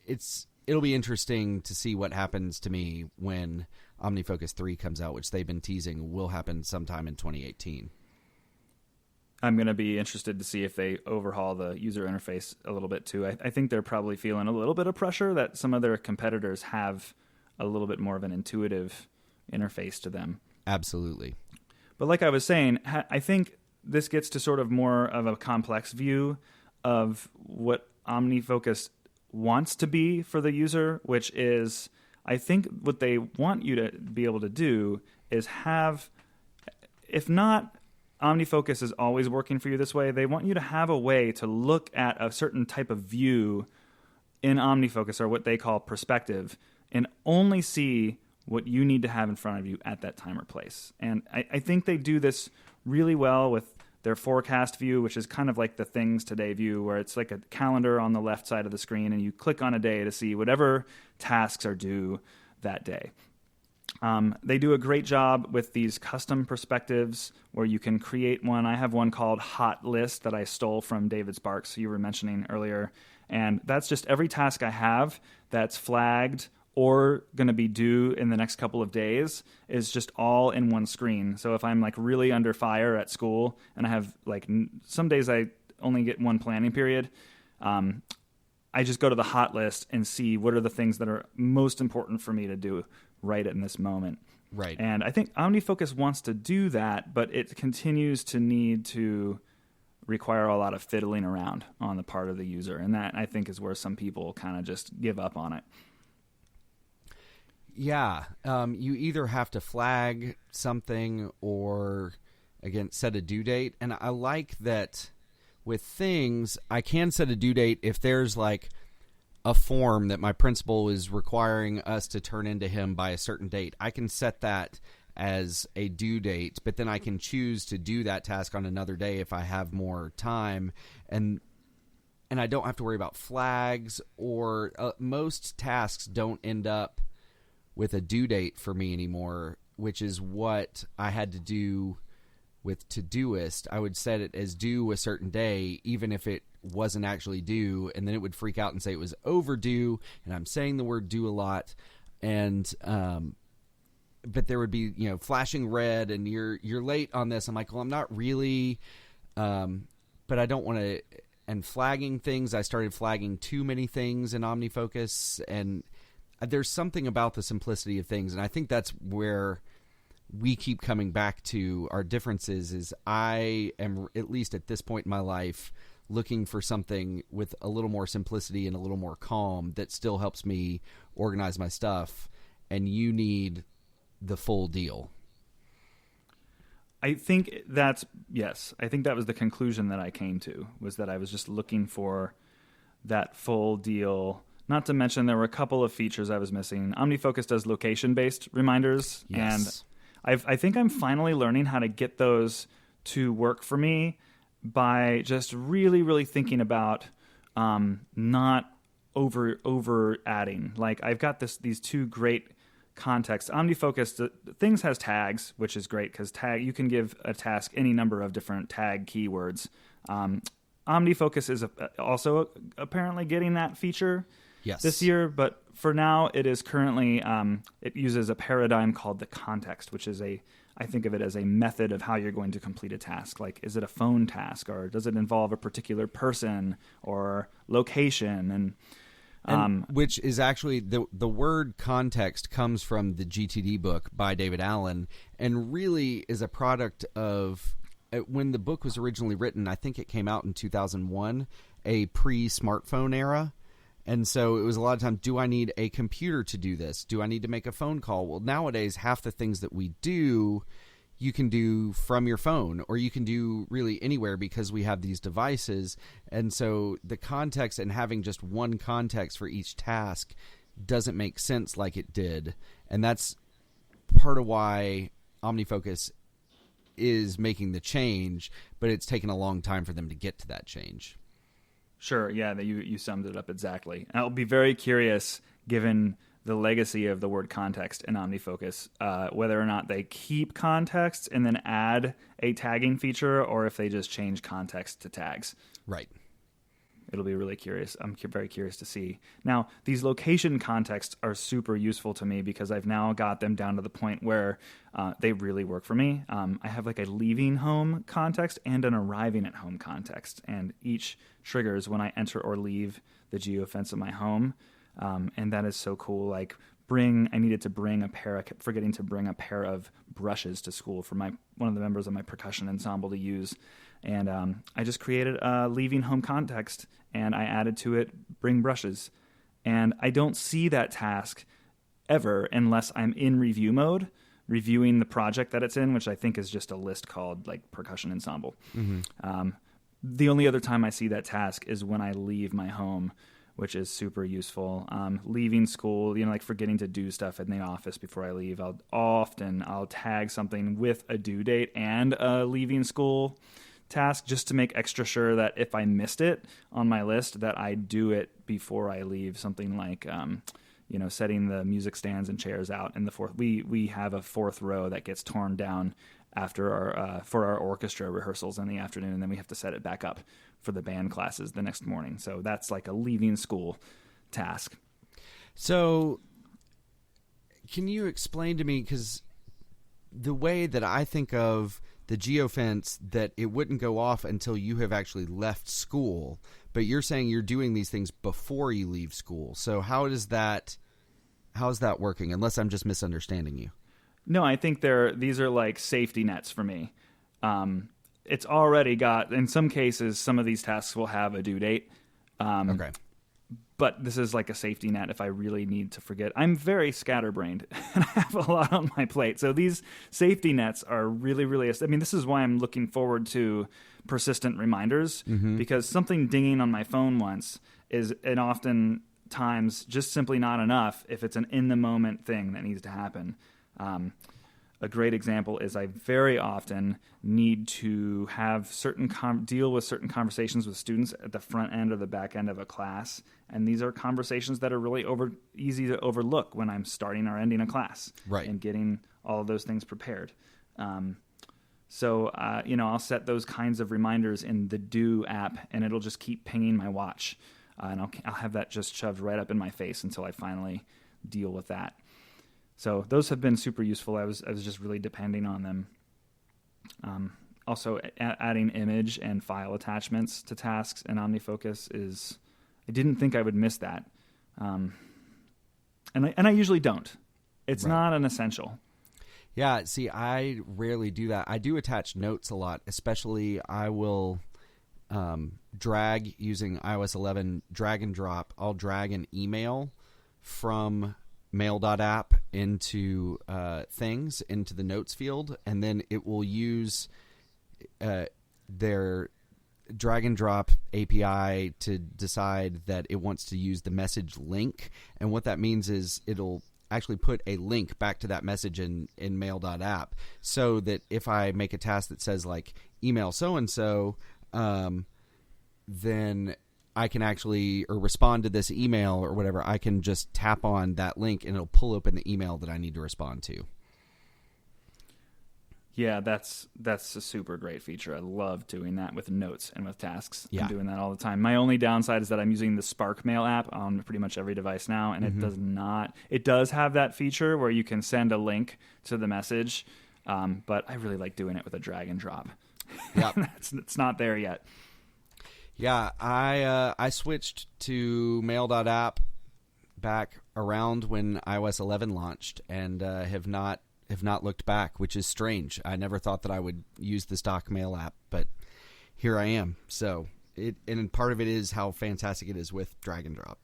it'll be interesting to see what happens to me when OmniFocus 3 comes out, which they've been teasing will happen sometime in 2018. I'm going to be interested to see if they overhaul the user interface a little bit too. I think they're probably feeling a little bit of pressure that some of their competitors have a little bit more of an intuitive interface to them. Absolutely. But like I was saying, I think this gets to sort of more of a complex view of what OmniFocus wants to be for the user, which is, I think what they want you to be able to do is have, if not OmniFocus is always working for you this way, they want you to have a way to look at a certain type of view in OmniFocus, or what they call perspective, and only see what you need to have in front of you at that time or place. And I think they do this really well with their forecast view, which is kind of like the Things Today view, where it's like a calendar on the left side of the screen, and you click on a day to see whatever tasks are due that day. They do a great job with these custom perspectives where you can create one. I have one called Hot List that I stole from David Sparks, you were mentioning earlier. And that's just every task I have that's flagged or going to be due in the next couple of days is just all in one screen. So if I'm like really under fire at school and I have like some days I only get one planning period, I just go to the hot list and see what are the things that are most important for me to do right in this moment. Right. And I think OmniFocus wants to do that, but it continues to need to require a lot of fiddling around on the part of the user. And that, I think, is where some people kind of just give up on it. Yeah. You either have to flag something or, again, set a due date. And I like that with things, I can set a due date if there's like a form that my principal is requiring us to turn into him by a certain date. I can set that as a due date, but then I can choose to do that task on another day if I have more time. And I don't have to worry about flags, or most tasks don't end up with a due date for me anymore, which is what I had to do with Todoist. I would set it as due a certain day, even if it wasn't actually due, and then it would freak out and say it was overdue, and I'm saying the word due a lot, and but there would be, flashing red, and you're late on this. I'm like, well, I'm not really, but I don't want to. And flagging things, I started flagging too many things in OmniFocus, and there's something about the simplicity of things, and I think that's where we keep coming back to our differences. Is I am, at least at this point in my life, looking for something with a little more simplicity and a little more calm that still helps me organize my stuff, and you need the full deal. I think that was the conclusion that I came to, was that I was just looking for that full deal. Not to mention there were a couple of features I was missing. OmniFocus does location-based reminders, Yes. and I think I'm finally learning how to get those to work for me by just really, really thinking about not over adding. Like, I've got these two great contexts. OmniFocus, things has tags, which is great because you can give a task any number of different tag keywords. OmniFocus is also apparently getting that feature this year, but for now it is currently it uses a paradigm called the context, which is I think of it as a method of how you're going to complete a task. Like, is it a phone task, or does it involve a particular person or location? And which is actually the word context comes from the GTD book by David Allen, and really is a product of when the book was originally written. I think it came out in 2001, a pre-smartphone era. And so it was a lot of times, do I need a computer to do this? Do I need to make a phone call? Well, nowadays, half the things that we do, you can do from your phone, or you can do really anywhere because we have these devices. And so the context, and having just one context for each task, doesn't make sense like it did. And that's part of why OmniFocus is making the change, but it's taken a long time for them to get to that change. Sure, yeah, you summed it up exactly. And I'll be very curious, given the legacy of the word context in OmniFocus, whether or not they keep context and then add a tagging feature, or if they just change context to tags. Right. It'll be really curious. I'm very curious to see. Now, these location contexts are super useful to me because I've now got them down to the point where they really work for me. I have like a leaving home context and an arriving at home context, and each triggers when I enter or leave the geofence of my home. And that is so cool. Like, I needed to bring I kept forgetting to bring a pair of brushes to school for one of the members of my percussion ensemble to use. And I just created a leaving home context, and I added to it, bring brushes. And I don't see that task ever unless I'm in review mode, reviewing the project that it's in, which I think is just a list called like percussion ensemble. Mm-hmm. The only other time I see that task is when I leave my home, which is super useful. Leaving school, like forgetting to do stuff in the office before I leave. I'll tag something with a due date and a leaving school task, just to make extra sure that if I missed it on my list, that I do it before I leave. Something like, setting the music stands and chairs out in the fourth. We have a fourth row that gets torn down after for our orchestra rehearsals in the afternoon, and then we have to set it back up for the band classes the next morning. So that's like a leaving school task. So Can you explain to me, because the way that I think of the geofence, that it wouldn't go off until you have actually left school, but you're saying you're doing these things before you leave school. So how's that working, unless I'm just misunderstanding you? No, I think these are like safety nets for me. It's already got, in some cases, some of these tasks will have a due date. Okay. But this is like a safety net if I really need to forget. I'm very scatterbrained and I have a lot on my plate. So these safety nets are really, really, I mean, this is why I'm looking forward to persistent reminders, because something dinging on my phone once is, and oftentimes, just simply not enough if it's an in-the-moment thing that needs to happen. A great example is I very often need to have deal with certain conversations with students at the front end or the back end of a class, and these are conversations that are really easy to overlook when I'm starting or ending a class, right, and getting all of those things prepared. So I'll set those kinds of reminders in the Do app, and it'll just keep pinging my watch, and I'll have that just shoved right up in my face until I finally deal with that. So those have been super useful. I was just really depending on them. Also, adding image and file attachments to tasks in OmniFocus I didn't think I would miss that. And I usually don't. It's not an essential. Yeah, see, I rarely do that. I do attach notes a lot, especially I will drag, using iOS 11, drag and drop. I'll drag an email from mail.app into things, into the notes field, and then it will use their drag and drop API to decide that it wants to use the message link. And what that means is it'll actually put a link back to that message in mail.app, so that if I make a task that says like email so-and-so, then I can actually, or respond to this email or whatever, I can just tap on that link and it'll pull open the email that I need to respond to. Yeah, that's a super great feature. I love doing that with notes and with tasks. Yeah. I'm doing that all the time. My only downside is that I'm using the Spark Mail app on pretty much every device now, and it does have that feature where you can send a link to the message, but I really like doing it with a drag and drop. Yeah. It's not there yet. Yeah, I switched to mail.app back around when iOS 11 launched, and have not looked back, which is strange. I never thought that I would use the stock mail app, but here I am. So and part of it is how fantastic it is with drag and drop.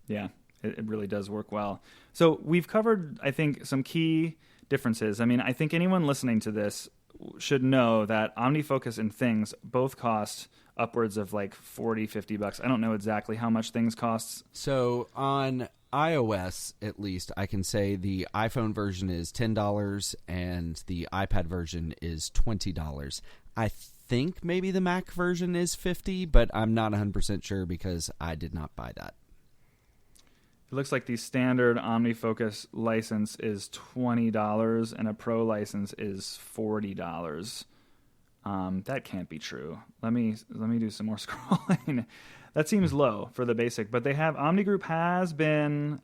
Yeah, it really does work well. So we've covered, I think, some key differences. I mean, I think anyone listening to this should know that OmniFocus and Things both cost upwards of like $40-$50. I don't know exactly how much Things costs. So on iOS, at least, I can say the iPhone version is $10 and the iPad version is $20. I think maybe the Mac version is $50, but I'm not 100% sure because I did not buy that. It looks like the standard OmniFocus license is $20 and a Pro license is $40. That can't be true. Let me do some more scrolling. That seems low for the basic, but Omni Group has been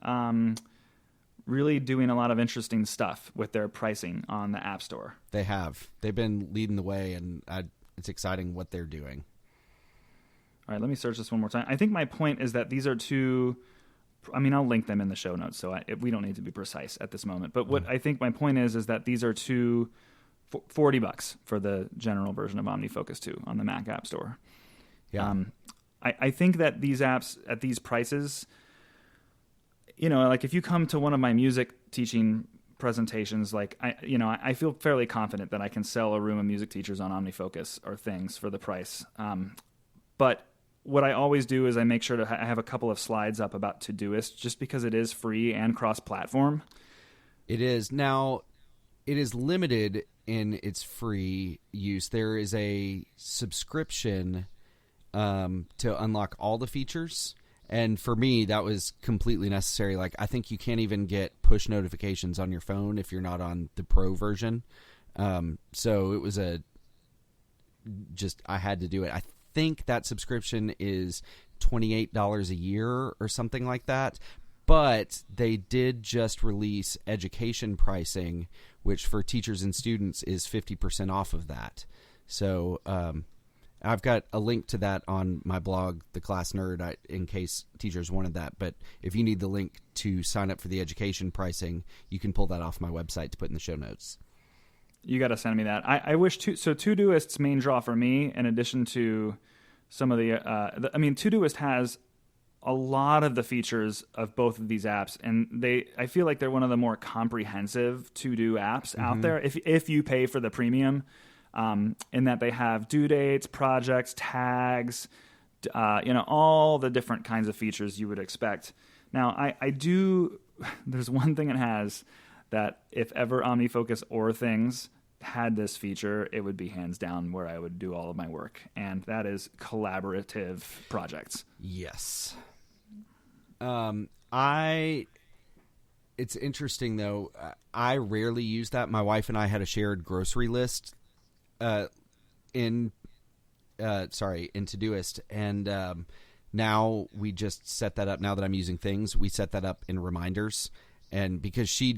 really doing a lot of interesting stuff with their pricing on the App Store. They have. They've been leading the way, and it's exciting what they're doing. All right, let me search this one more time. I think my point is that these are two. I mean, I'll link them in the show notes, so we don't need to be precise at this moment. But what I think my point is that these are $40 for the general version of OmniFocus 2 on the Mac App Store. Yeah. I think that these apps at these prices, like if you come to one of my music teaching presentations, like I feel fairly confident that I can sell a room of music teachers on OmniFocus or Things for the price. But what I always do is I make sure to have a couple of slides up about Todoist, just because it is free and cross-platform. It is. Now, it is limited in its free use. There is a subscription to unlock all the features. And for me, that was completely necessary. Like, I think you can't even get push notifications on your phone if you're not on the Pro version. So it was I had to do it. I think that subscription is $28 a year or something like that. But they did just release education pricing, which for teachers and students is 50% off of that. So I've got a link to that on my blog, The Class Nerd, in case teachers wanted that. But if you need the link to sign up for the education pricing, you can pull that off my website to put in the show notes. You got to send me that. I wish so Todoist's main draw for me, in addition to some of Todoist has a lot of the features of both of these apps, and I feel like they're one of the more comprehensive to-do apps out there. If you pay for the premium, in that they have due dates, projects, tags, all the different kinds of features you would expect. Now, there's one thing it has that if ever OmniFocus or Things had this feature, it would be hands down where I would do all of my work, and that is collaborative projects. Yes. It's interesting though. I rarely use that. My wife and I had a shared grocery list in Todoist, and now we just set that up. Now that I'm using Things, we set that up in reminders, and because she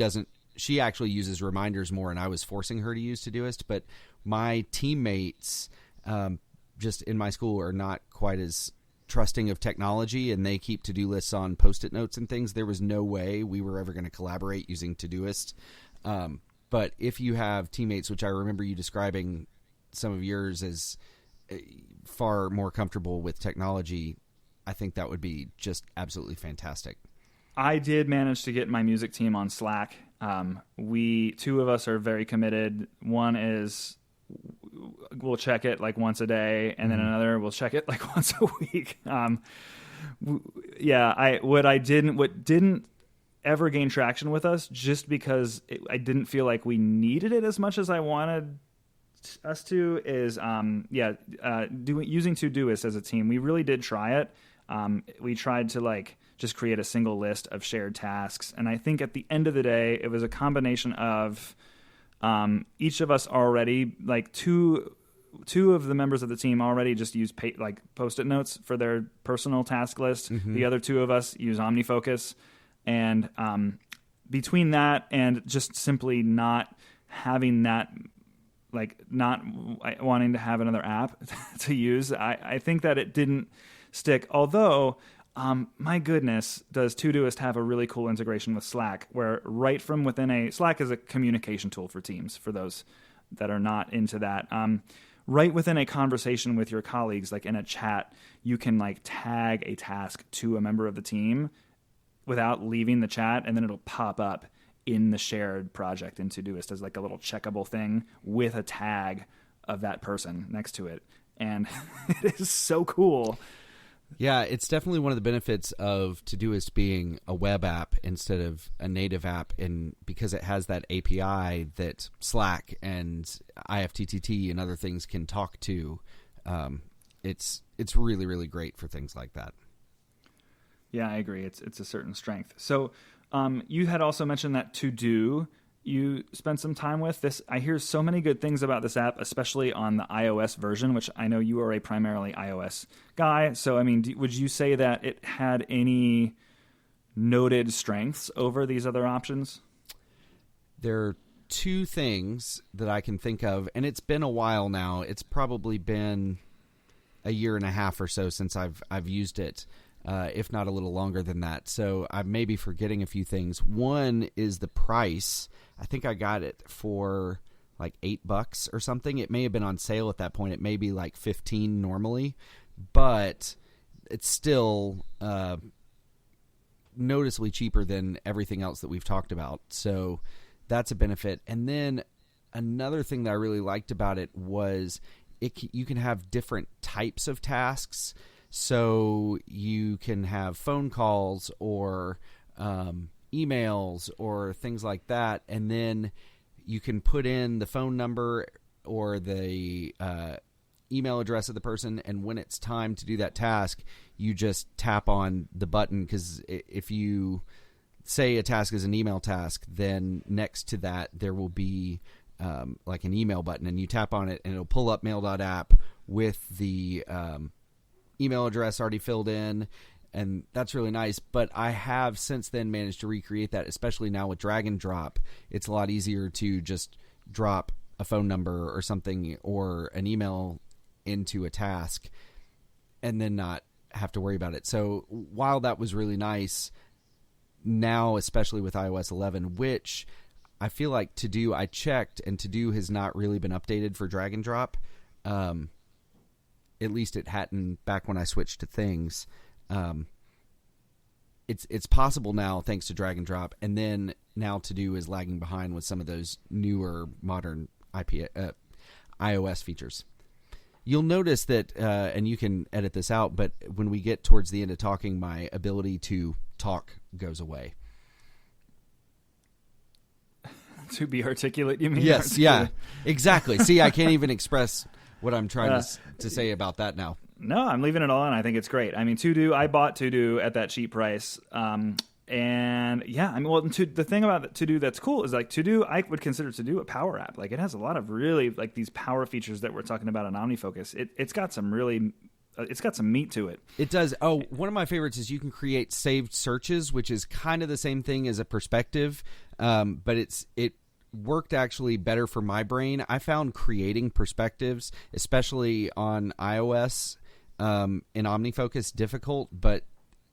actually uses reminders more, and I was forcing her to use Todoist, but my teammates just in my school are not quite as trusting of technology, and they keep to-do lists on Post-it notes and things. There was no way we were ever going to collaborate using Todoist. But if you have teammates, which I remember you describing some of yours as far more comfortable with technology, I think that would be just absolutely fantastic. I did manage to get my music team on Slack. Two of us are very committed. One is we'll check it like once a day, and then another we'll check it like once a week. What didn't ever gain traction with us, just because I didn't feel like we needed it as much as I wanted us to, is using Todoist as a team. We really did try it. We tried to just create a single list of shared tasks, and I think at the end of the day, it was a combination of each of us already, two of the members of the team already just use Post-it notes for their personal task list. Mm-hmm. The other two of us use OmniFocus, and between that and just simply not having that, not wanting to have another app to use, I think that it didn't stick. Although, my goodness, does Todoist have a really cool integration with Slack, where right from within Slack is a communication tool for teams, for those that are not into that. Right within a conversation with your colleagues, like in a chat, you can tag a task to a member of the team without leaving the chat, and then it'll pop up in the shared project in Todoist as a little checkable thing with a tag of that person next to it. And it is so cool. Yeah, it's definitely one of the benefits of Todoist being a web app instead of a native app, and because it has that API that Slack and Ifttt and other things can talk to, it's really, really great for things like that. Yeah, I agree. It's a certain strength. So you had also mentioned that To-Do you spent some time with this. I hear so many good things about this app, especially on the iOS version, which I know you are a primarily iOS guy. So, would you say that it had any noted strengths over these other options? There are two things that I can think of, and it's been a while now. It's probably been a year and a half or so since I've used it. If not a little longer than that. So I may be forgetting a few things. One is the price. I think I got it for $8 or something. It may have been on sale at that point. It may be $15 normally, but it's still noticeably cheaper than everything else that we've talked about. So that's a benefit. And then another thing that I really liked about it was you can have different types of tasks. So you can have phone calls or emails or things like that, and then you can put in the phone number or the email address of the person, and when it's time to do that task, you just tap on the button, because if you say a task is an email task, then next to that there will be an email button, and you tap on it, and it'll pull up mail.app with the email address already filled in, and that's really nice. But I have since then managed to recreate that, especially now with drag and drop. It's a lot easier to just drop a phone number or something or an email into a task and then not have to worry about it. So while that was really nice, now, especially with iOS 11, which I feel like To-Do, I checked, and To-Do has not really been updated for drag and drop. At least it hadn't back when I switched to Things. It's possible now thanks to drag and drop, and then now To-Do is lagging behind with some of those newer modern iOS features. You'll notice that, and you can edit this out, but when we get towards the end of talking, my ability to talk goes away. To be articulate, you mean? Yes, yeah, exactly. See, I can't even express what I'm trying to say about that now. No, I'm leaving it all in. I think it's great. I mean, To-Do, I bought To-Do at that cheap price. And yeah, I mean, well, the thing about To-Do that's cool is like To-Do, I would consider To-Do a power app. Like it has a lot of really like these power features that we're talking about on OmniFocus. It's got some really, it's got some meat to it. It does. Oh, one of my favorites is you can create saved searches, which is kind of the same thing as a perspective. But it worked actually better for my brain. I found creating perspectives, especially on iOS, in OmniFocus difficult, but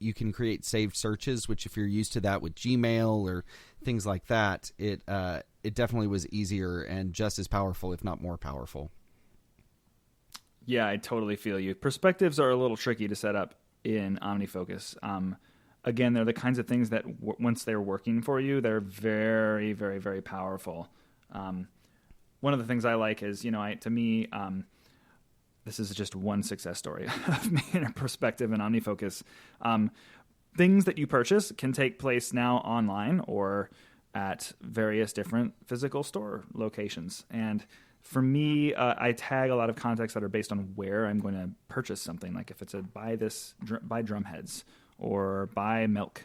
you can create saved searches, which if you're used to that with Gmail or things like that, it definitely was easier and just as powerful, if not more powerful. Yeah, I totally feel you. Perspectives are a little tricky to set up in OmniFocus. Again, they're the kinds of things that once they're working for you, they're very, very, very powerful. One of the things I like is, to me, this is just one success story of me in a perspective in OmniFocus. Things that you purchase can take place now online or at various different physical store locations. And for me, I tag a lot of contexts that are based on where I'm going to purchase something. Like if it's a buy drumheads or buy milk.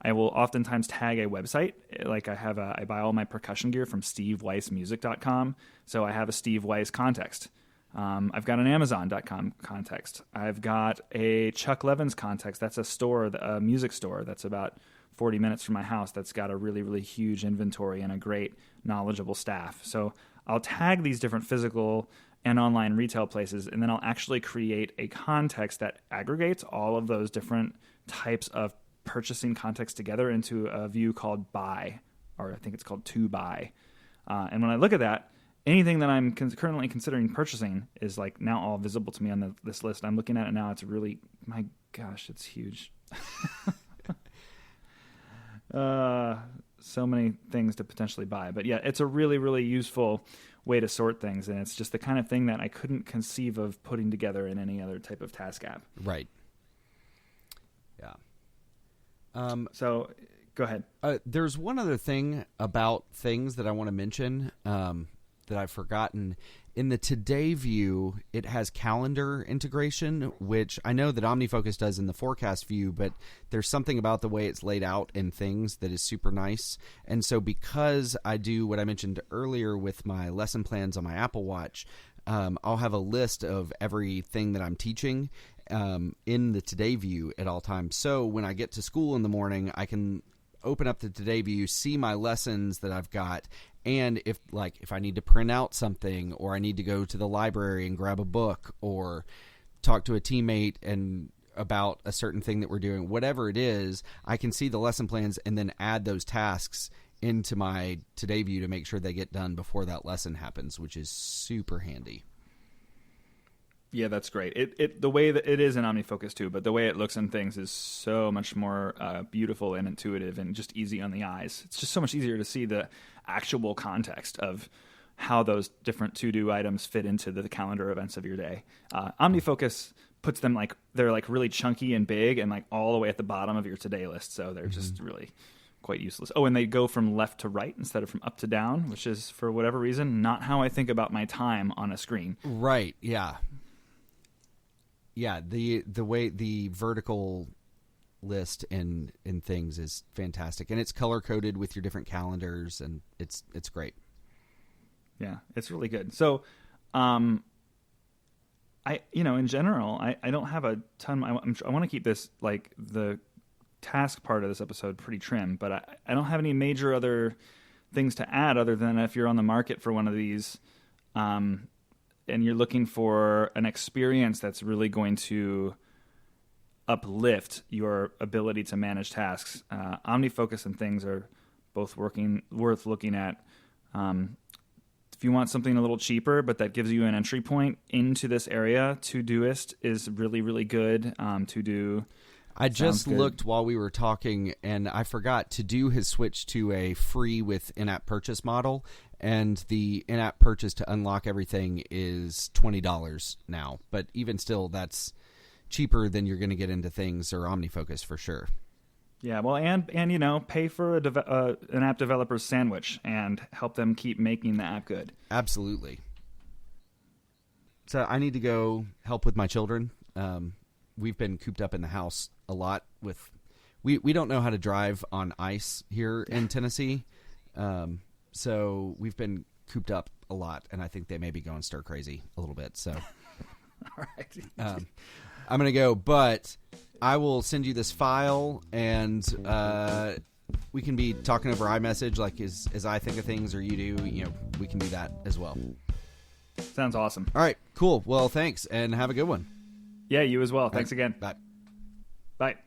I will oftentimes tag a website. Like I buy all my percussion gear from steveweissmusic.com. So I have a Steve Weiss context. I've got an Amazon.com context. I've got a Chuck Levins context. That's a music store that's about 40 minutes from my house that's got a really, really huge inventory and a great knowledgeable staff. So I'll tag these different physical and online retail places, and then I'll actually create a context that aggregates all of those different types of purchasing contexts together into a view called buy, or I think it's called to buy. And when I look at that, anything that I'm currently considering purchasing is like now all visible to me on this list. I'm looking at it now. It's really, my gosh, it's huge. So many things to potentially buy. But yeah, it's a really, really useful way to sort things. And it's just the kind of thing that I couldn't conceive of putting together in any other type of task app. Right. Yeah. So go ahead. There's one other thing about Things that I want to mention that I've forgotten. In the Today view, it has calendar integration, which I know that OmniFocus does in the forecast view, but there's something about the way it's laid out in Things that is super nice. And so because I do what I mentioned earlier with my lesson plans on my Apple Watch, I'll have a list of everything that I'm teaching in the Today view at all times. So when I get to school in the morning, I can open up the Today view, see my lessons that I've got, and if I need to print out something, or I need to go to the library and grab a book, or talk to a teammate and about a certain thing that we're doing, whatever it is, I can see the lesson plans and then add those tasks into my Today view to make sure they get done before that lesson happens, which is super handy. Yeah, that's great. The way that it is in OmniFocus too, but the way it looks in Things is so much more beautiful and intuitive and just easy on the eyes. It's just so much easier to see the actual context of how those different to-do items fit into the calendar events of your day. OmniFocus puts them they're really chunky and big and all the way at the bottom of your today list. So they're just really quite useless. Oh, and they go from left to right instead of from up to down, which is, for whatever reason, not how I think about my time on a screen. Right, yeah. Yeah, the way the vertical list in Things is fantastic, and it's color coded with your different calendars, and it's great. Yeah, it's really good. So, in general, I don't have a ton. I want to keep this, like, the task part of this episode pretty trim, but I don't have any major other things to add other than if you're on the market for one of these, and you're looking for an experience that's really going to uplift your ability to manage tasks. OmniFocus and things are both worth looking at. If you want something a little cheaper, but that gives you an entry point into this area, Todoist is really, really good. To-do. I just looked while we were talking, and I forgot To-do has switched to a free with in-app purchase model, and the in-app purchase to unlock everything is $20 now. But even still, that's cheaper than you're going to get into things or OmniFocus for sure. Yeah, well, and pay for an app developer's sandwich and help them keep making the app good. Absolutely. So I need to go help with my children. We've been cooped up in the house a lot with. We don't know how to drive on ice here in Tennessee, so we've been cooped up a lot, and I think they may be going stir crazy a little bit. So, all right, I'm gonna go, but I will send you this file, and we can be talking over iMessage, like as I think of things or you do. We can do that as well. Sounds awesome. All right, cool. Well, thanks, and have a good one. Yeah, you as well. Thanks again. Bye. Bye.